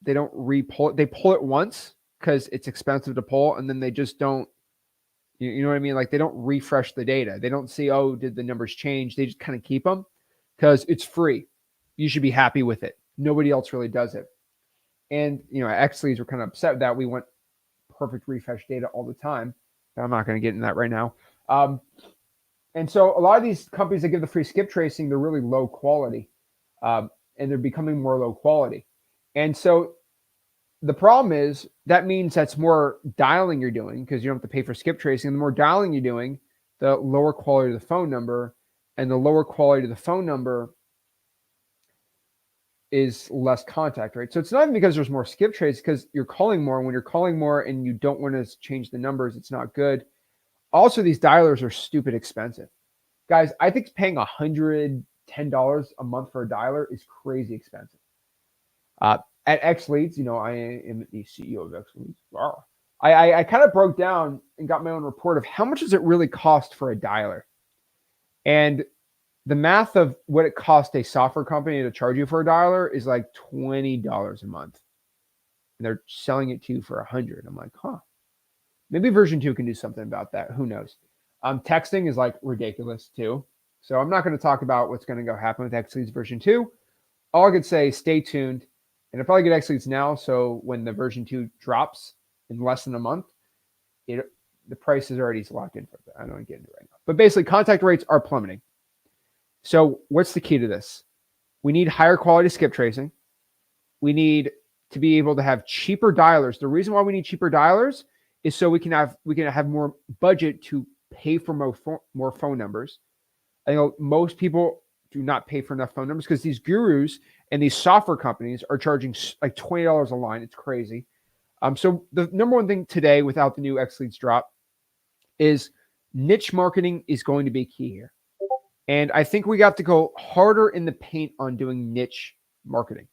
re-pull it. They pull it once because it's expensive to pull, and then they just don't, you know what I mean? Like they don't refresh the data. They don't see, oh, did the numbers change? They just kind of keep them because it's free. You should be happy with it. Nobody else really does it. And, you know, XLeads were kind of upset with that. We want perfect refresh data all the time. I'm not going to get in that right now. And so a lot of these companies that give the free skip tracing, they're really low quality, and they're becoming more low quality. And so the problem is that means that's more dialing you're doing because you don't have to pay for skip tracing. The more dialing you're doing, the lower quality of the phone number, and the lower quality of the phone number is less contact rate. So it's not even because there's more skip trace, because you're calling more. And when you're calling more and you don't want to change the numbers, it's not good. Also, these dialers are stupid expensive. Guys, I think paying $110 a month for a dialer is crazy expensive. At XLeads, you know, I am the CEO of XLeads. Wow. I kind of broke down and got my own report of how much does it really cost for a dialer. And the math of what it costs a software company to charge you for a dialer is like $20 a month. And they're selling it to you for $100. I'm like, huh. Maybe version 2 can do something about that. Who knows? Texting is like ridiculous too. So I'm not going to talk about what's going to go happen with XLeads version 2. All I could say is stay tuned. And I'll probably get XLeads now. So when the version 2 drops in less than a month, the price is already locked in for that. I don't want to get into it right now. But basically, contact rates are plummeting. So what's the key to this? We need higher quality skip tracing. We need to be able to have cheaper dialers. The reason why we need cheaper dialers is so we can have more budget to pay for more phone numbers. I know most people do not pay for enough phone numbers because these gurus and these software companies are charging like $20 a line. It's crazy. So the number one thing today without the new XLeads drop is niche marketing is going to be key here. And I think we got to go harder in the paint on doing niche marketing.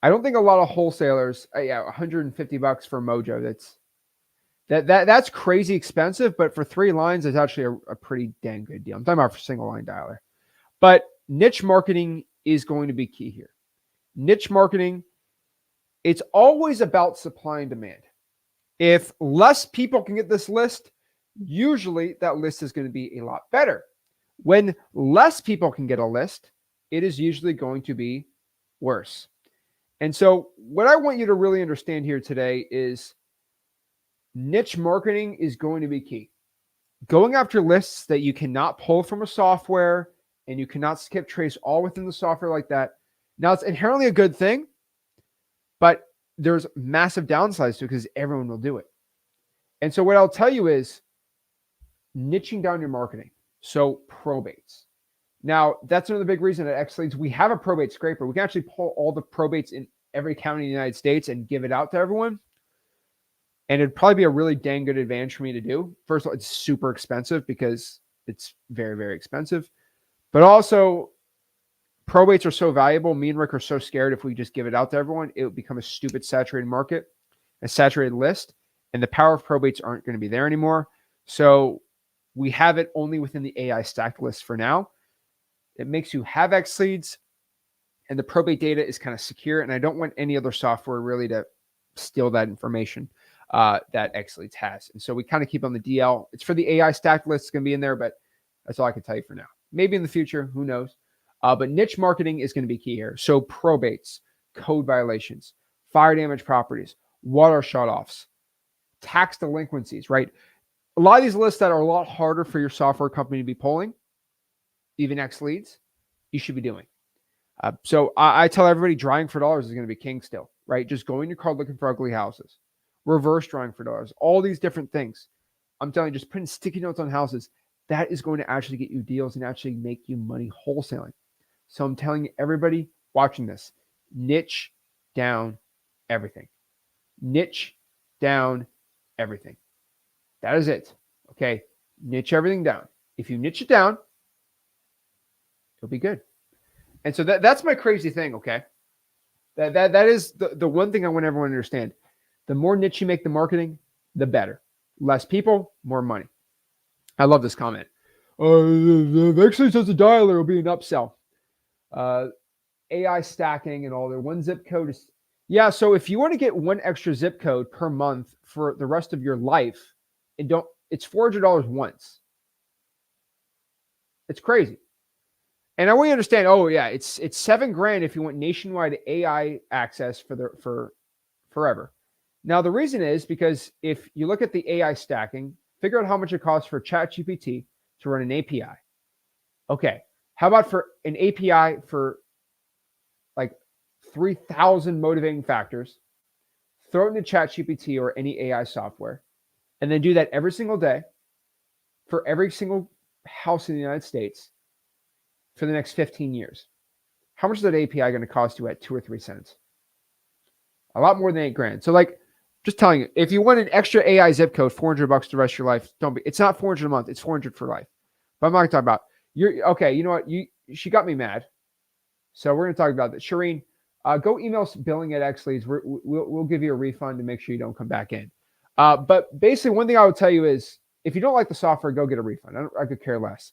I don't think a lot of wholesalers, $150 for Mojo. That's crazy expensive, but for 3 lines, it's actually a pretty dang good deal. I'm talking about for single line dialer. But niche marketing is going to be key here. Niche marketing, it's always about supply and demand. If less people can get this list, usually that list is going to be a lot better. When less people can get a list, it is usually going to be worse. And so what I want you to really understand here today is niche marketing is going to be key. Going after lists that you cannot pull from a software and you cannot skip trace all within the software like that. Now, it's inherently a good thing, but there's massive downsides to it because everyone will do it. And so what I'll tell you is niching down your marketing. So probates. Now, that's another big reason at XLeads, we have a probate scraper. We can actually pull all the probates in every county in the United States and give it out to everyone. And it'd probably be a really dang good advantage for me to do. First of all, it's super expensive because it's very, very expensive. But also, probates are so valuable. Me and Rick are so scared if we just give it out to everyone, it would become a stupid saturated market, a saturated list. And the power of probates aren't going to be there anymore. So we have it only within the AI stacked list for now. It makes you have XLeads, and the probate data is kind of secure. And I don't want any other software really to steal that information that XLeads has. And so we kind of keep on the DL. It's for the AI stacked list. It's going to be in there, but that's all I can tell you for now. Maybe in the future, who knows? But niche marketing is going to be key here. So probates, code violations, fire damage properties, water shutoffs, tax delinquencies, right? A lot of these lists that are a lot harder for your software company to be pulling, even XLeads, you should be doing. So I tell everybody drawing for dollars is going to be king still, right? Just going to card looking for ugly houses, reverse drawing for dollars, all these different things. I'm telling you, just putting sticky notes on houses, that is going to actually get you deals and actually make you money wholesaling. So I'm telling everybody watching this, niche down everything. Niche down everything. That is it. Okay. Niche everything down. If you niche it down, it'll be good. And so that's my crazy thing. Okay. That is the one thing I want everyone to understand. The more niche you make the marketing, the better. Less people, more money. I love this comment. Actually says a dialer will be an upsell. AI stacking and all their one zip code is, yeah. So if you want to get one extra zip code per month for the rest of your life, and it's $400 once. It's crazy. And I want you to understand, oh yeah, it's $7,000 if you want nationwide AI access for forever. Now the reason is because if you look at the AI stacking, figure out how much it costs for ChatGPT to run an API. Okay, how about for an API for like 3,000 motivating factors? Throw it into ChatGPT or any AI software, and then do that every single day for every single house in the United States for the next 15 years. How much is that API going to cost you at 2 or 3 cents? A lot more than $8,000. So like, just telling you, if you want an extra AI zip code, $400 the rest of your life, it's not $400 a month, it's $400 for life. But I'm not going to talk about, okay, you know what? She got me mad. So we're going to talk about that. Shireen, go email us billing at XLeads. We'll give you a refund to make sure you don't come back in. But basically, one thing I would tell you is, if you don't like the software, go get a refund. I could care less.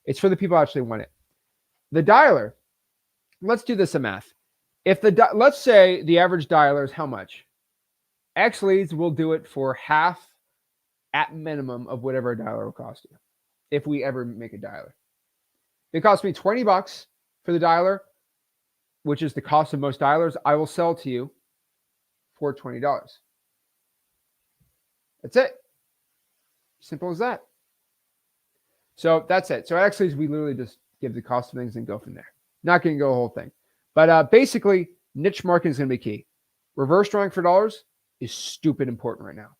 It's for the people who actually want it. The dialer, let's do this in math. If let's say the average dialer is how much? X leads will do it for half at minimum of whatever a dialer will cost you. If we ever make a dialer, it costs me $20 for the dialer, which is the cost of most dialers. I will sell to you for $20. That's it. Simple as that. So that's it. So actually, we literally just give the cost of things and go from there. Not going to go the whole thing. But basically, niche marketing is going to be key. Reverse drawing for dollars is stupid important right now.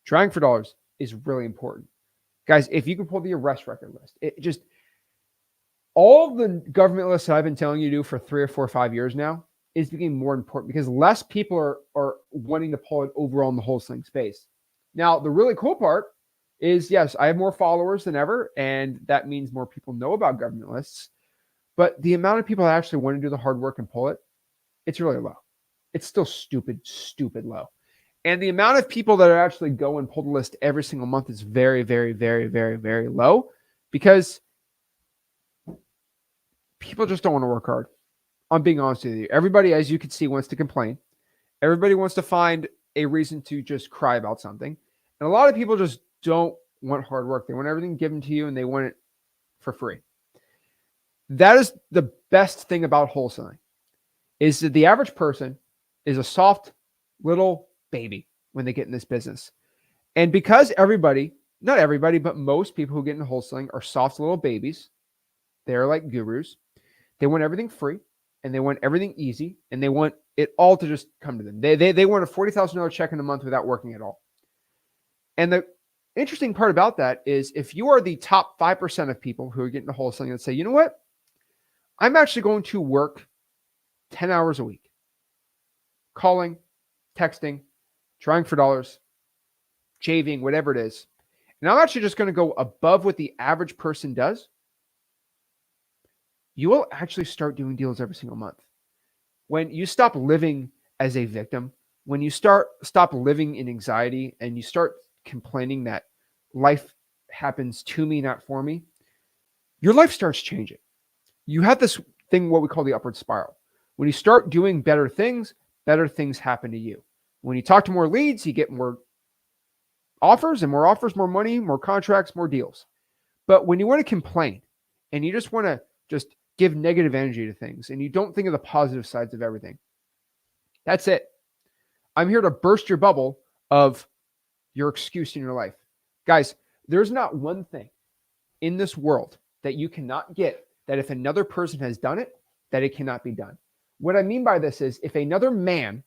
Drawing for dollars is really important. Guys, if you can pull the arrest record list, it just, all the government lists that I've been telling you to do for 3 or 4 or 5 years now is becoming more important because less people are wanting to pull it overall in the wholesaling space. Now, the really cool part is, yes, I have more followers than ever, and that means more people know about government lists. But the amount of people that actually want to do the hard work and pull it, it's really low. It's still stupid low. And the amount of people that are actually go and pull the list every single month is very, very, very, very, very low because people just don't want to work hard. I'm being honest with you. Everybody, as you can see, wants to complain. Everybody wants to find a reason to just cry about something. And a lot of people just don't want hard work. They want everything given to you and they want it for free. That is the best thing about wholesaling, is that the average person is a soft little baby when they get in this business. And because everybody, not everybody, but most people who get into wholesaling are soft little babies, they're like gurus. They want everything free and they want everything easy and they want it all to just come to them. They want a $40,000 check in a month without working at all. And the interesting part about that is if you are the top 5% of people who are getting into wholesaling and say, you know what? I'm actually going to work 10 hours a week, calling, texting, trying for dollars, JVing, whatever it is. And I'm actually just going to go above what the average person does. You will actually start doing deals every single month. When you stop living as a victim, when you stop living in anxiety and you start complaining that life happens to me, not for me, your life starts changing. You have this thing, what we call the upward spiral. When you start doing better things happen to you. When you talk to more leads, you get more offers, and more offers, more money, more contracts, more deals. But when you want to complain and you just want to just give negative energy to things and you don't think of the positive sides of everything, that's it. I'm here to burst your bubble of your excuse in your life. Guys, there's not one thing in this world that you cannot get that if another person has done it, that it cannot be done. What I mean by this is if another man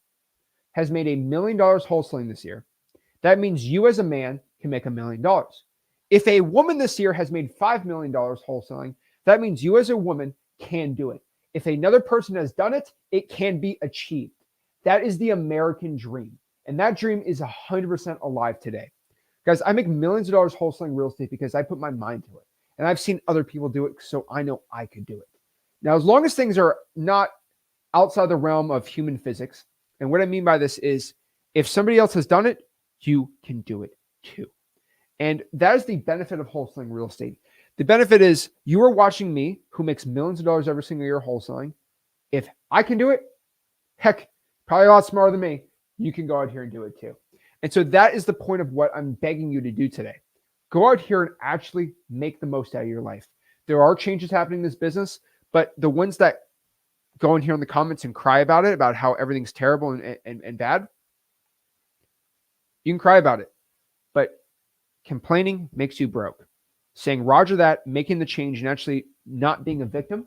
has made $1 million wholesaling this year, that means you as a man can make $1 million. If a woman this year has made $5 million wholesaling, that means you as a woman can do it. If another person has done it, it can be achieved. That is the American dream. And that dream is 100% alive today. Guys, I make millions of dollars wholesaling real estate because I put my mind to it. And I've seen other people do it, so I know I could do it. Now, as long as things are not outside the realm of human physics, and what I mean by this is if somebody else has done it, you can do it too. And that is the benefit of wholesaling real estate. The benefit is you are watching me, who makes millions of dollars every single year wholesaling. If I can do it, heck, probably a lot smarter than me, you can go out here and do it too. And so that is the point of what I'm begging you to do today. Go out here and actually make the most out of your life. There are changes happening in this business, but the ones that go in here in the comments and cry about it, about how everything's terrible and bad, you can cry about it. But complaining makes you broke. Saying Roger that, making the change and actually not being a victim,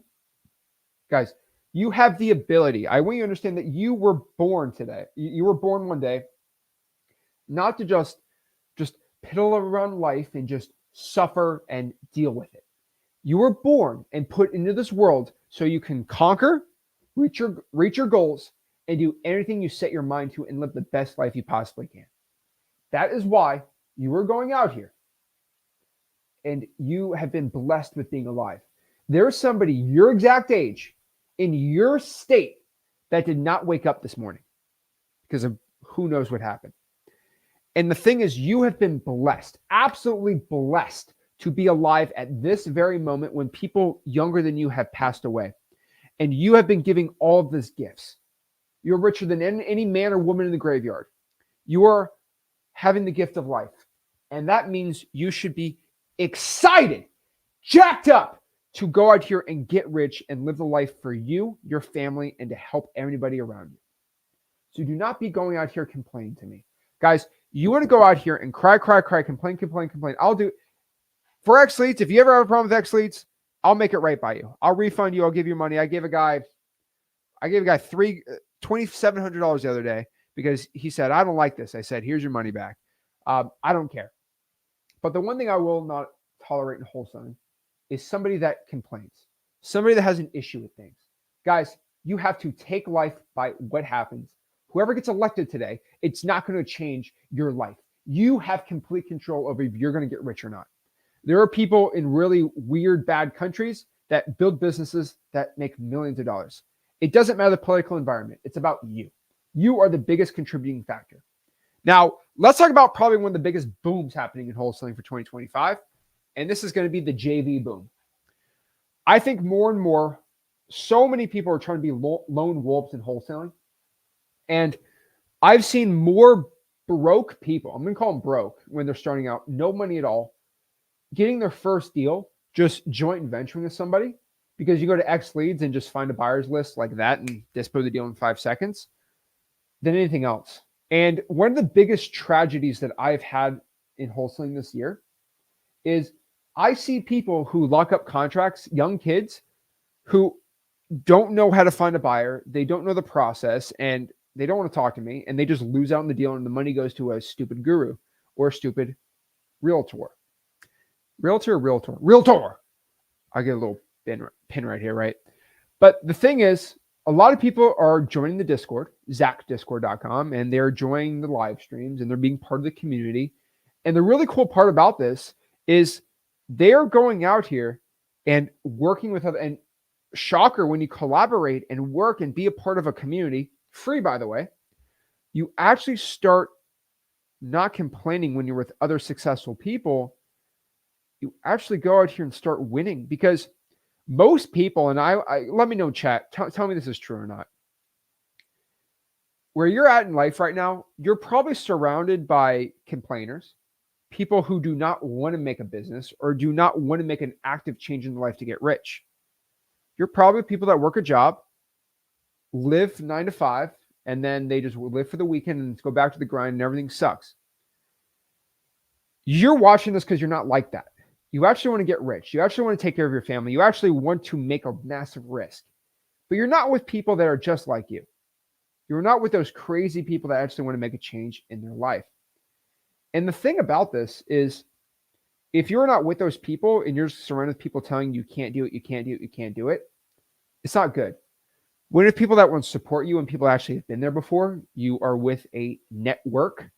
guys, you have the ability. I want you to understand that you were born today. You were born one day not to just piddle around life and just suffer and deal with it. You were born and put into this world so you can conquer, reach your goals, and do anything you set your mind to and live the best life you possibly can. That is why you were going out here. And you have been blessed with being alive. There's somebody your exact age in your state that did not wake up this morning because of who knows what happened. And the thing is, you have been blessed, absolutely blessed, to be alive at this very moment when people younger than you have passed away. And you have been giving all of these gifts. You're richer than any man or woman in the graveyard. You are having the gift of life. And that means you should be excited, jacked up to go out here and get rich and live the life for you, your family, and to help everybody around you. So do not be going out here complaining to me. Guys, you want to go out here and cry, complain. I'll do for X leads. If you ever have a problem with X leads, I'll make it right by you. I'll refund you. I'll give you money. I gave a guy $2,700 the other day because he said, I don't like this. I said, here's your money back. I don't care. But the one thing I will not tolerate in wholesaling is somebody that complains, somebody that has an issue with things. Guys, you have to take life by what happens. Whoever gets elected today, it's not going to change your life. You have complete control over if you're going to get rich or not. There are people in really weird, bad countries that build businesses that make millions of dollars. It doesn't matter the political environment. It's about you. You are the biggest contributing factor. Now, let's talk about probably one of the biggest booms happening in wholesaling for 2025. And this is going to be the JV boom. I think more and more, so many people are trying to be lone wolves in wholesaling. And I've seen more broke people, I'm going to call them broke when they're starting out, no money at all, getting their first deal, just joint venturing with somebody, because you go to X leads and just find a buyer's list like that and dispose the deal in 5 seconds, than anything else. And one of the biggest tragedies that I've had in wholesaling this year is I see people who lock up contracts, young kids who don't know how to find a buyer. They don't know the process and they don't want to talk to me, and they just lose out on the deal and the money goes to a stupid guru or a stupid realtor. Realtor. I get a little pin right here, right? But the thing is, a lot of people are joining the Discord, ZachDiscord.com, and they're joining the live streams and they're being part of the community. And the really cool part about this is they're going out here and working with other, and shocker, when you collaborate and work and be a part of a community, free by the way, you actually start not complaining when you're with other successful people. You actually go out here and start winning, because most people, and I let me know in chat, tell me this is true or not. Where you're at in life right now, you're probably surrounded by complainers, people who do not want to make a business or do not want to make an active change in their life to get rich. You're probably people that work a job, live 9 to 5, and then they just live for the weekend and go back to the grind and everything sucks. You're watching this because you're not like that. You actually want to get rich. You actually want to take care of your family. You actually want to make a massive risk. But you're not with people that are just like you. You're not with those crazy people that actually want to make a change in their life. And the thing about this is, if you're not with those people and you're surrounded with people telling you can't do it, you can't do it, it's not good. When it's people that want to support you and people actually have been there before, you are with a network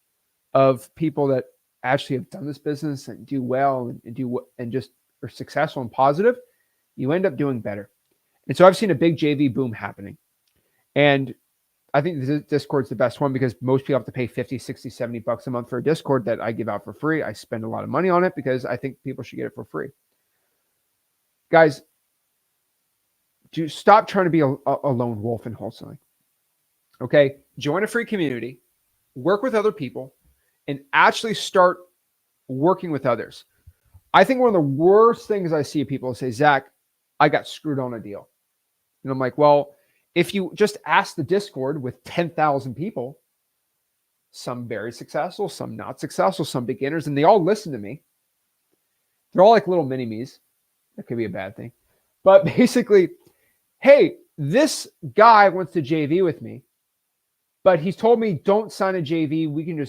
of people that actually have done this business and do well and just are successful and positive, you end up doing better. And so I've seen a big JV boom happening. And I think the Discord's the best one because most people have to pay 50, 60, 70 bucks a month for a Discord that I give out for free. I spend a lot of money on it because I think people should get it for free. Guys, stop trying to be a lone wolf in wholesaling. Okay? Join a free community, work with other people, and actually start working with others. I think one of the worst things I see people say, Zach, I got screwed on a deal. And I'm like, well, if you just ask the Discord with 10,000 people, some very successful, some not successful, some beginners, and they all listen to me. They're all like little mini-me's. That could be a bad thing. But basically, hey, this guy wants to JV with me, but he's told me don't sign a JV. We can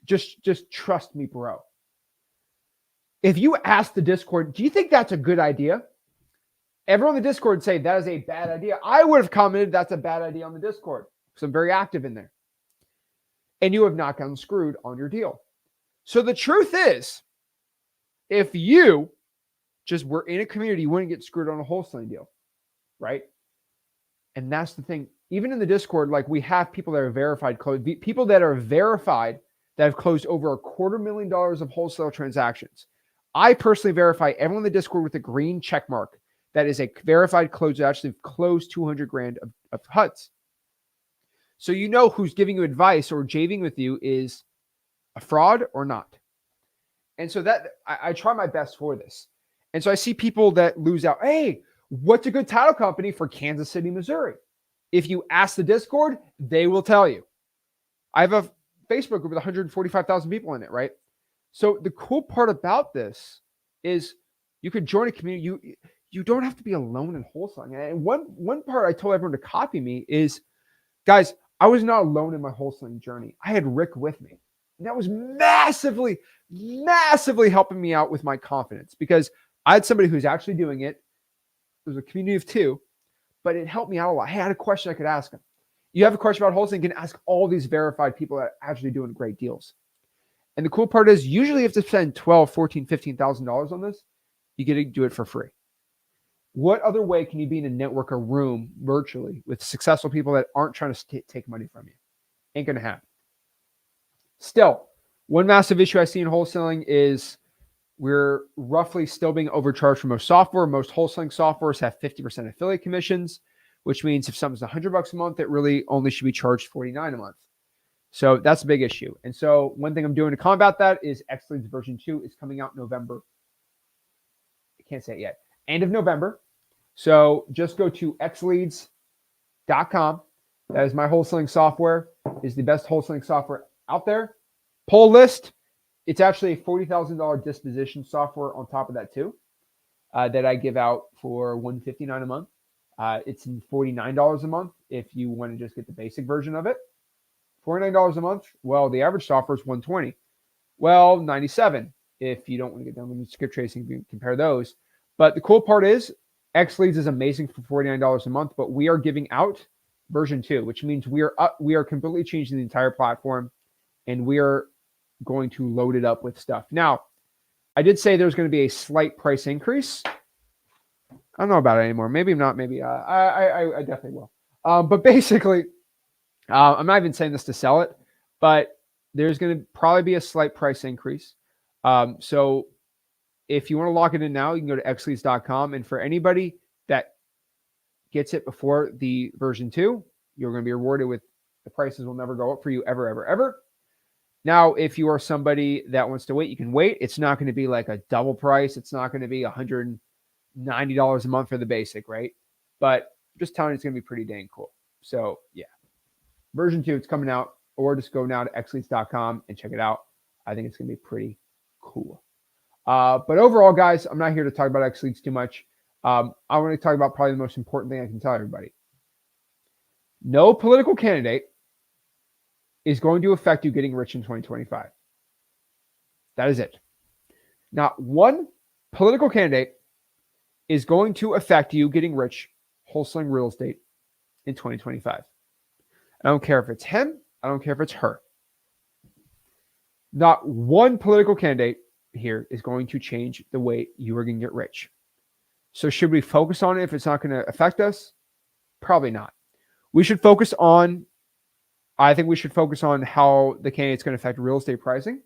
just trust me, bro. If you ask the Discord, do you think that's a good idea? Everyone in the Discord would say that is a bad idea. I would have commented that's a bad idea on the Discord because I'm very active in there. And you have not gotten screwed on your deal. So the truth is, if you just were in a community, you wouldn't get screwed on a wholesaling deal, right? And that's the thing. Even in the Discord, like we have people that are verified, people that are verified that have closed over $250,000 of wholesale transactions. I personally verify everyone in the Discord with a green check mark. That is a verified close that actually closed 200 grand of HUDs. So you know who's giving you advice or javing with you is a fraud or not. And so that I try my best for this. And so I see people that lose out. Hey, what's a good title company for Kansas City, Missouri? If you ask the Discord, they will tell you. I have a Facebook group with 145,000 people in it, right? So the cool part about this is you could join a community. You don't have to be alone in wholesaling. And one part I told everyone to copy me is, guys, I was not alone in my wholesaling journey. I had Rick with me. And that was massively, massively helping me out with my confidence because I had somebody who's actually doing it. It was a community of two, but it helped me out a lot. Hey, I had a question I could ask them. You have a question about wholesaling, you can ask all these verified people that are actually doing great deals. And the cool part is usually you have to spend $12,000, $14,000, $15,000 on this. You get to do it for free. What other way can you be in a network or room virtually with successful people that aren't trying to take money from you? Ain't going to happen. Still, one massive issue I see in wholesaling is we're roughly still being overcharged for most software. Most wholesaling softwares have 50% affiliate commissions, which means if something's $100 a month, it really only should be charged $49 a month. So that's a big issue. And so one thing I'm doing to combat that is XLeads version 2 is coming out in November. I can't say it yet. End of November. So just go to xleads.com. That is my wholesaling software. It's the best wholesaling software out there. Pull list. It's actually a $40,000 disposition software on top of that too, that I give out for $159 a month. It's $49 a month if you want to just get the basic version of it. $49 a month. Well, the average software is $120. Well, $97 if you don't want to get down with skip tracing. You compare those. But the cool part is XLeads is amazing for $49 a month, but we are giving out version 2, which means we are completely changing the entire platform, and we are going to load it up with stuff. Now, I did say there's going to be a slight price increase. I don't know about it anymore. Maybe not. Maybe I definitely will. But basically, I'm not even saying this to sell it, but there's going to probably be a slight price increase. So if you want to lock it in now, you can go to xleads.com. And for anybody that gets it before the version 2, you're going to be rewarded with the prices will never go up for you ever, ever, ever. Now, if you are somebody that wants to wait, you can wait. It's not going to be like a double price. It's not going to be $190 a month for the basic, right? But I'm just telling you, it's going to be pretty dang cool. So yeah, version 2, it's coming out, or just go now to xleads.com and check it out. I think it's going to be pretty cool. But overall, guys, I'm not here to talk about XLeads too much. I want to talk about probably the most important thing I can tell everybody. No political candidate is going to affect you getting rich in 2025. That is it. Not one political candidate is going to affect you getting rich wholesaling real estate in 2025. I don't care if it's him. I don't care if it's her. Not one political candidate here is going to change the way you are going to get rich. So should we focus on it if it's not going to affect us? Probably not. I think we should focus on how the candidate's going to affect real estate pricing.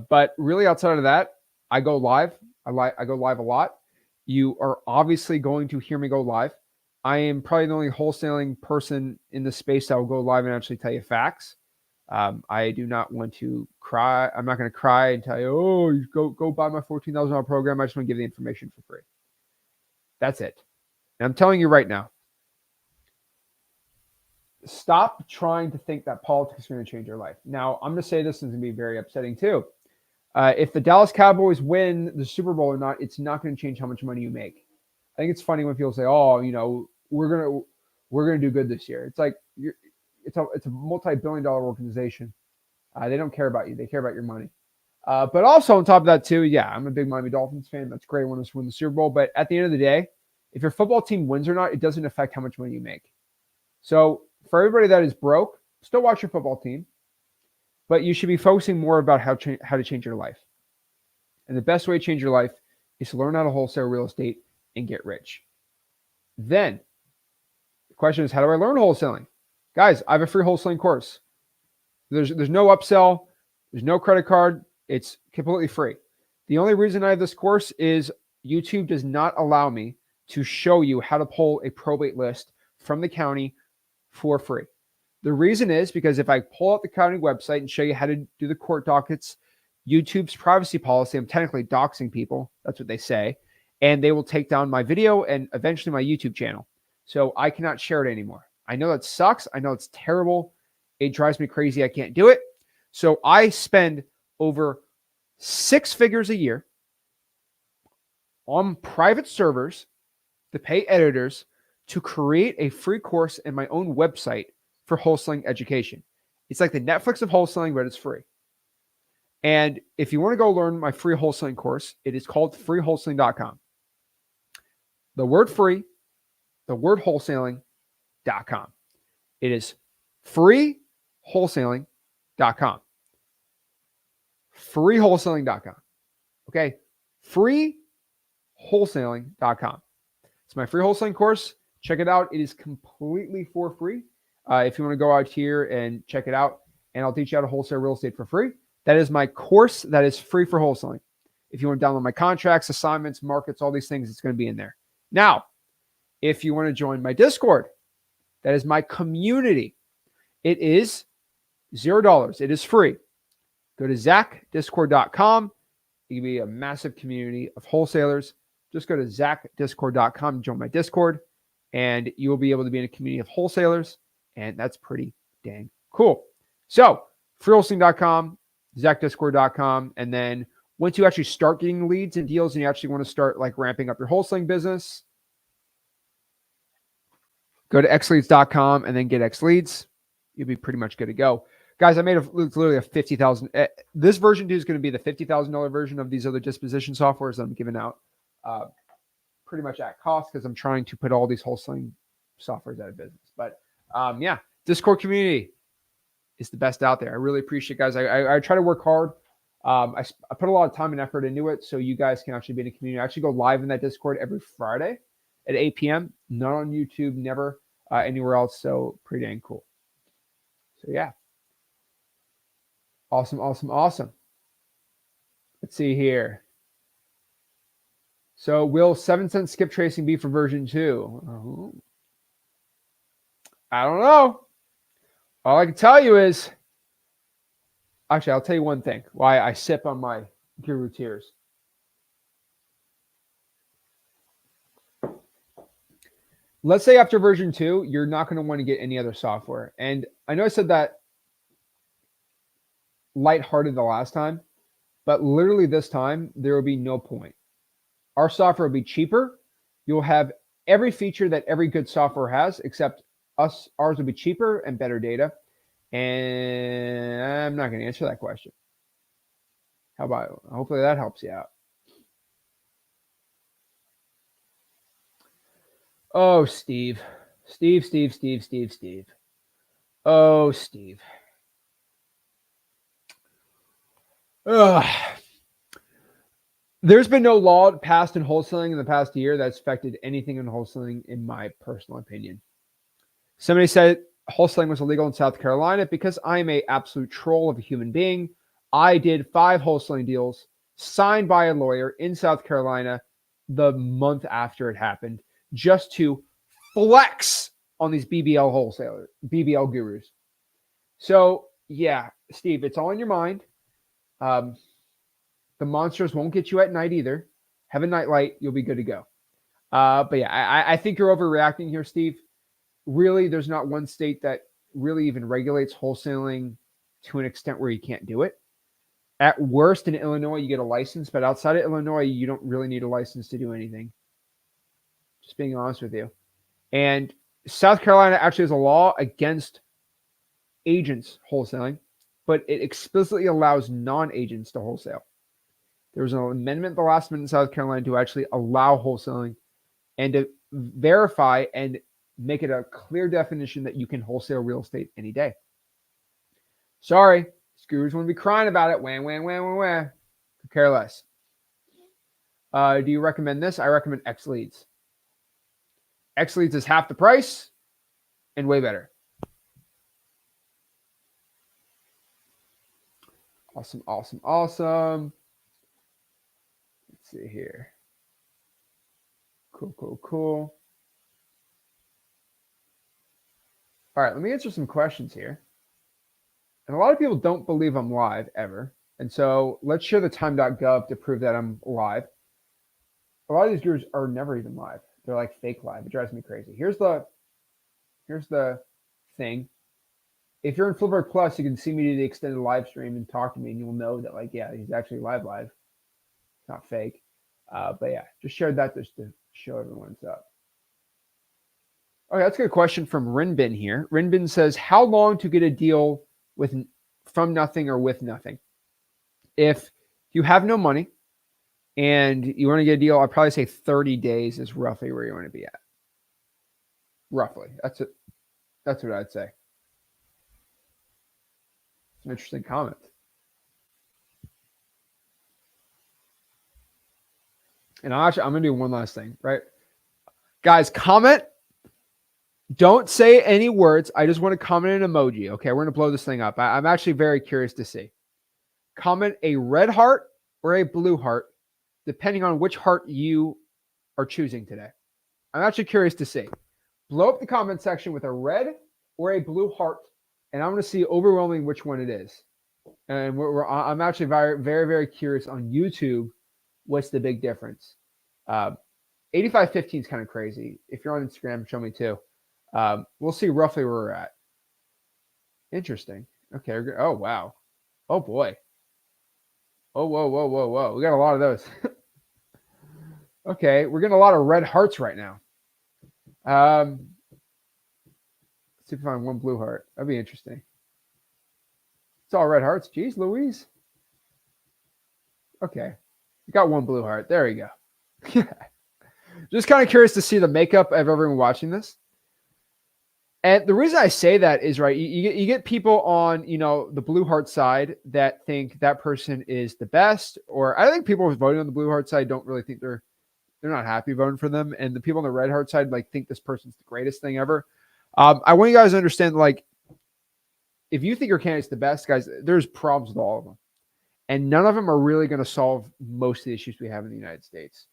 But really outside of that, I go live. I go live a lot. You are obviously going to hear me go live. I am probably the only wholesaling person in the space that will go live and actually tell you facts. I do not want to cry. I'm not going to cry and tell you, oh, you go buy my $14,000 program. I just want to give the information for free. That's it. And I'm telling you right now, stop trying to think that politics is going to change your life. Now, I'm going to say this is going to be very upsetting too. If the Dallas Cowboys win the Super Bowl or not, it's not going to change how much money you make. I think it's funny when people say, "Oh, we're gonna do good this year." It's like it's a multi-billion-dollar organization. They don't care about you; they care about your money. But also on top of that too, yeah, I'm a big Miami Dolphins fan. That's great when us win the Super Bowl. But at the end of the day, if your football team wins or not, it doesn't affect how much money you make. So for everybody that is broke, still watch your football team, but you should be focusing more about how to change your life. And the best way to change your life is to learn how to wholesale real estate and get rich. Then the question is, how do I learn wholesaling? Guys, I have a free wholesaling course. There's no upsell. There's no credit card. It's completely free. The only reason I have this course is YouTube does not allow me to show you how to pull a probate list from the county for free. The reason is because if I pull out the county website and show you how to do the court dockets, YouTube's privacy policy, I'm technically doxing people. That's what they say. And they will take down my video and eventually my YouTube channel. So I cannot share it anymore. I know that sucks. I know it's terrible. It drives me crazy. I can't do it. So I spend over 6 figures a year on private servers to pay editors to create a free course in my own website for wholesaling education. It's like the Netflix of wholesaling, but it's free. And if you want to go learn my free wholesaling course, it is called freewholesaling.com. The word free, the word wholesaling.com. It is freewholesaling.com. Freewholesaling.com. Okay. Freewholesaling.com. It's my free wholesaling course. Check it out. It is completely for free. If you want to go out here and check it out, and I'll teach you how to wholesale real estate for free. That is my course that is free for wholesaling. If you want to download my contracts, assignments, markets, all these things, it's going to be in there. Now, if you want to join my Discord, that is my community. It is $0. It is free. Go to zachdiscord.com. You can be a massive community of wholesalers. Just go to zachdiscord.com, join my Discord, and you will be able to be in a community of wholesalers, and that's pretty dang cool. So, freewholesaling.com, zachdiscord.com, and then once you actually start getting leads and deals and you actually want to start like ramping up your wholesaling business, go to xleads.com and then get xleads. You'll be pretty much good to go. Guys, I made literally a $50,000. This version 2 is going to be the $50,000 version of these other disposition softwares that I'm giving out pretty much at cost because I'm trying to put all these wholesaling softwares out of business. But yeah, Discord community is the best out there. I really appreciate it, guys. I try to work hard. I put a lot of time and effort into it so you guys can actually be in a community. I actually go live in that Discord every Friday at 8 p.m. Not on YouTube, never anywhere else. So pretty dang cool. So yeah. Awesome, awesome, awesome. Let's see here. So will 7-cent skip tracing be for version 2? I don't know. All I can tell you is, actually, I'll tell you one thing. Why I sip on my Guru Tears. Let's say after version 2, you're not going to want to get any other software. And I know I said that lighthearted the last time, but literally this time, there will be no point. Our software will be cheaper. You'll have every feature that every good software has, except ours will be cheaper and better data. And I'm not going to answer that question. How about, hopefully that helps you out. Oh, Steve. Steve. Oh, Steve. Ugh. There's been no law passed in wholesaling in the past year that's affected anything in wholesaling, in my personal opinion. Somebody said wholesaling was illegal in South Carolina because I'm an absolute troll of a human being. I did 5 wholesaling deals signed by a lawyer in South Carolina the month after it happened, just to flex on these BBL wholesalers, BBL gurus. So yeah, Steve, it's all in your mind. The monsters won't get you at night either. Have a nightlight, you'll be good to go. But yeah, I think you're overreacting here, Steve. Really, there's not one state that really even regulates wholesaling to an extent where you can't do it. At worst, in Illinois, you get a license, but outside of Illinois, you don't really need a license to do anything. Just being honest with you. And South Carolina actually has a law against agents wholesaling, but it explicitly allows non-agents to wholesale. There was an amendment the last minute in South Carolina to actually allow wholesaling and to verify and make it a clear definition that you can wholesale real estate any day. Sorry, screws wouldn't be crying about it. Wah. Could care less. Do you recommend this? I recommend xLeads. xLeads is half the price and way better. Awesome. see here. Cool. All right, let me answer some questions here. And a lot of people don't believe I'm live ever. And so let's share the time.gov to prove that I'm live. A lot of these gurus are never even live. They're like fake live. It drives me crazy. Here's the thing. If you're in Flipboard Plus, you can see me do the extended live stream and talk to me, and you'll know that, like, yeah, he's actually live. It's not fake. But yeah, just shared that just to show everyone what's up. Okay, that's a good question from Rinbin here. Rinbin says, how long to get a deal from nothing or with nothing? If you have no money and you want to get a deal, I'd probably say 30 days is roughly where you want to be at. Roughly. That's it. That's what I'd say. It's an interesting comment. And I'm going to do one last thing, right? Guys, comment. Don't say any words. I just want to comment an emoji. Okay, we're going to blow this thing up. I'm actually very curious to see. Comment a red heart or a blue heart, depending on which heart you are choosing today. I'm actually curious to see. Blow up the comment section with a red or a blue heart, and I'm going to see overwhelming which one it is. And I'm actually very, very, very curious on YouTube. What's the big difference? 85-15 is kind of crazy. If you're on Instagram, show me too. We'll see roughly where we're at. Interesting. Okay. Oh, wow. Oh, boy. Oh, whoa. We got a lot of those. Okay. We're getting a lot of red hearts right now. Let's see if we find one blue heart. That'd be interesting. It's all red hearts. Jeez Louise. Okay. You got one blue heart. There you go. Just kind of curious to see the makeup of everyone watching this. And the reason I say that is, right, you get people on, the blue heart side that think that person is the best, or I think people voting on the blue heart side don't really think they're not happy voting for them. And the people on the red heart side, like, think this person's the greatest thing ever. I want you guys to understand, like, if you think your candidate's the best, guys, there's problems with all of them. And none of them are really going to solve most of the issues we have in the United States.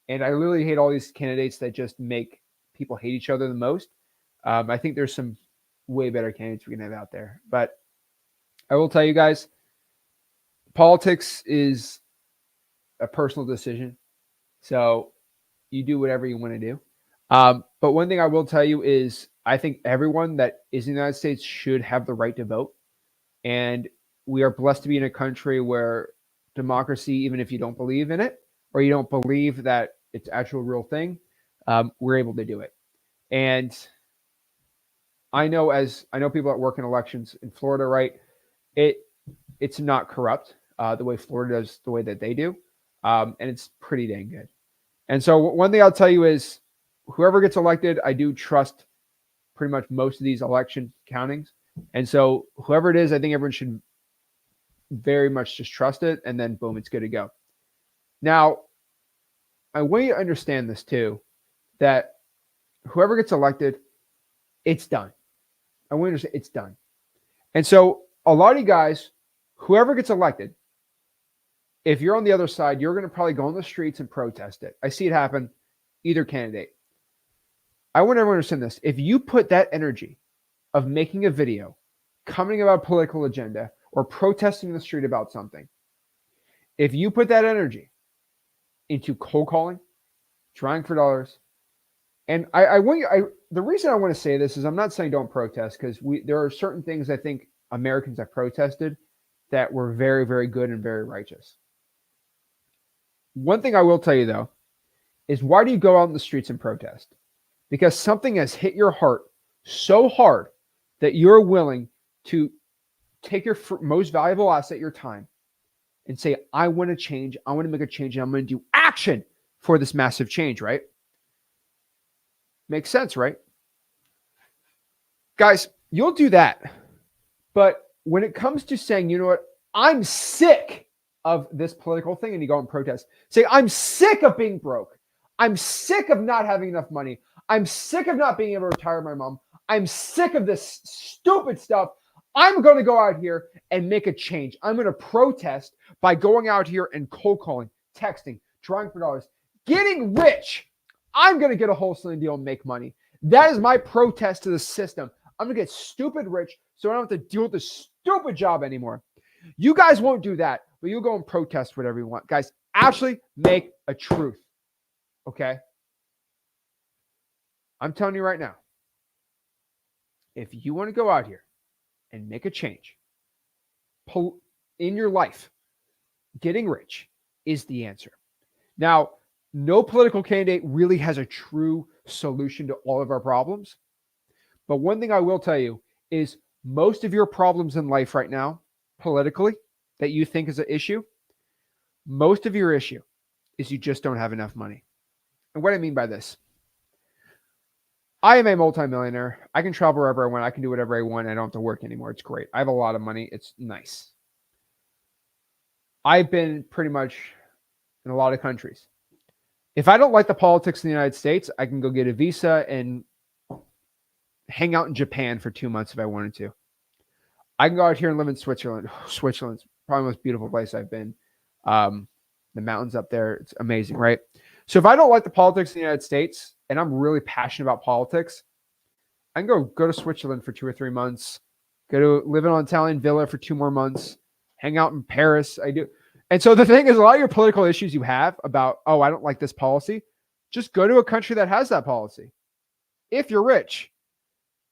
And I really hate all these candidates that just make people hate each other the most. I think there's some way better candidates we can have out there. But I will tell you guys, politics is a personal decision. So you do whatever you want to do. But one thing I will tell you is I think everyone that is in the United States should have the right to vote. And we are blessed to be in a country where democracy, even if you don't believe in it or you don't believe that it's actual real thing, we're able to do it. And I know people that work in elections in Florida, right? It's not corrupt the way Florida does, the way that they do. And it's pretty dang good. And so one thing I'll tell you is whoever gets elected, I do trust pretty much most of these election countings. And so whoever it is, I think everyone should very much just trust it. And then boom, it's good to go. Now, I want you to understand this too, that whoever gets elected, it's done. I want you to understand it's done. And so a lot of you guys, whoever gets elected, if you're on the other side, you're going to probably go on the streets and protest it. I see it happen, either candidate. I want everyone to understand this. If you put that energy of making a video, commenting about a political agenda, or protesting in the street about something, if you put that energy into cold calling, trying for dollars, and the reason I want to say this is I'm not saying don't protest, because there are certain things I think Americans have protested that were very, very good and very righteous. One thing I will tell you, though, is why do you go out in the streets and protest? Because something has hit your heart so hard that you're willing to take your most valuable asset, your time, and say, I want to change. I want to make a change, and I'm going to do action for this massive change, right? Makes sense, right? Guys, you'll do that. But when it comes to saying, you know what, I'm sick of this political thing, and you go and protest, say, I'm sick of being broke. I'm sick of not having enough money. I'm sick of not being able to retire my mom. I'm sick of this stupid stuff. I'm going to go out here and make a change. I'm going to protest by going out here and cold calling, texting, trying for dollars, getting rich. I'm going to get a wholesaling deal and make money. That is my protest to the system. I'm going to get stupid rich so I don't have to deal with this stupid job anymore. You guys won't do that, but you'll go and protest whatever you want. Guys, actually make a truth. Okay? I'm telling you right now, if you want to go out here and make a change in your life, getting rich is the answer. Now, no political candidate really has a true solution to all of our problems. But one thing I will tell you is most of your problems in life right now, politically, that you think is an issue, most of your issue is you just don't have enough money. And what I mean by this, I am a multimillionaire. I can travel wherever I want. I can do whatever I want. I don't have to work anymore. It's great. I have a lot of money. It's nice. I've been pretty much in a lot of countries. If I don't like the politics in the United States, I can go get a visa and hang out in Japan for 2 months if I wanted to. I can go out here and live in Switzerland. Switzerland's probably the most beautiful place I've been. The mountains up there, it's amazing, right? So if I don't like the politics in the United States and I'm really passionate about politics, I can go to Switzerland for 2 or 3 months, go to live in an Italian villa for 2 more months, hang out in Paris. I do. And so the thing is, a lot of your political issues you have about, oh, I don't like this policy, just go to a country that has that policy. If you're rich.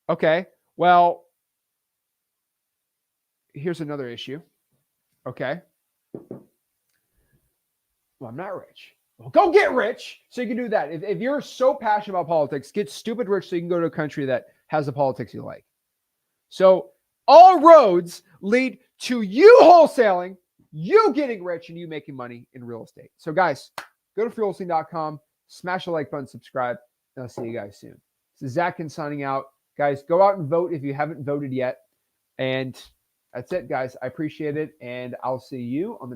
Okay, well, here's another issue. Okay. Well, I'm not rich. Well, go get rich so you can do that. If you're so passionate about politics, get stupid rich so you can go to a country that has the politics you like. So all roads lead to you wholesaling, you getting rich, and you making money in real estate. So guys, go to wholesaling.com, smash the like button, subscribe, and I'll see you guys soon. This is Zach Ginn signing out. Guys, go out and vote if you haven't voted yet. And that's it, guys. I appreciate it, and I'll see you on the next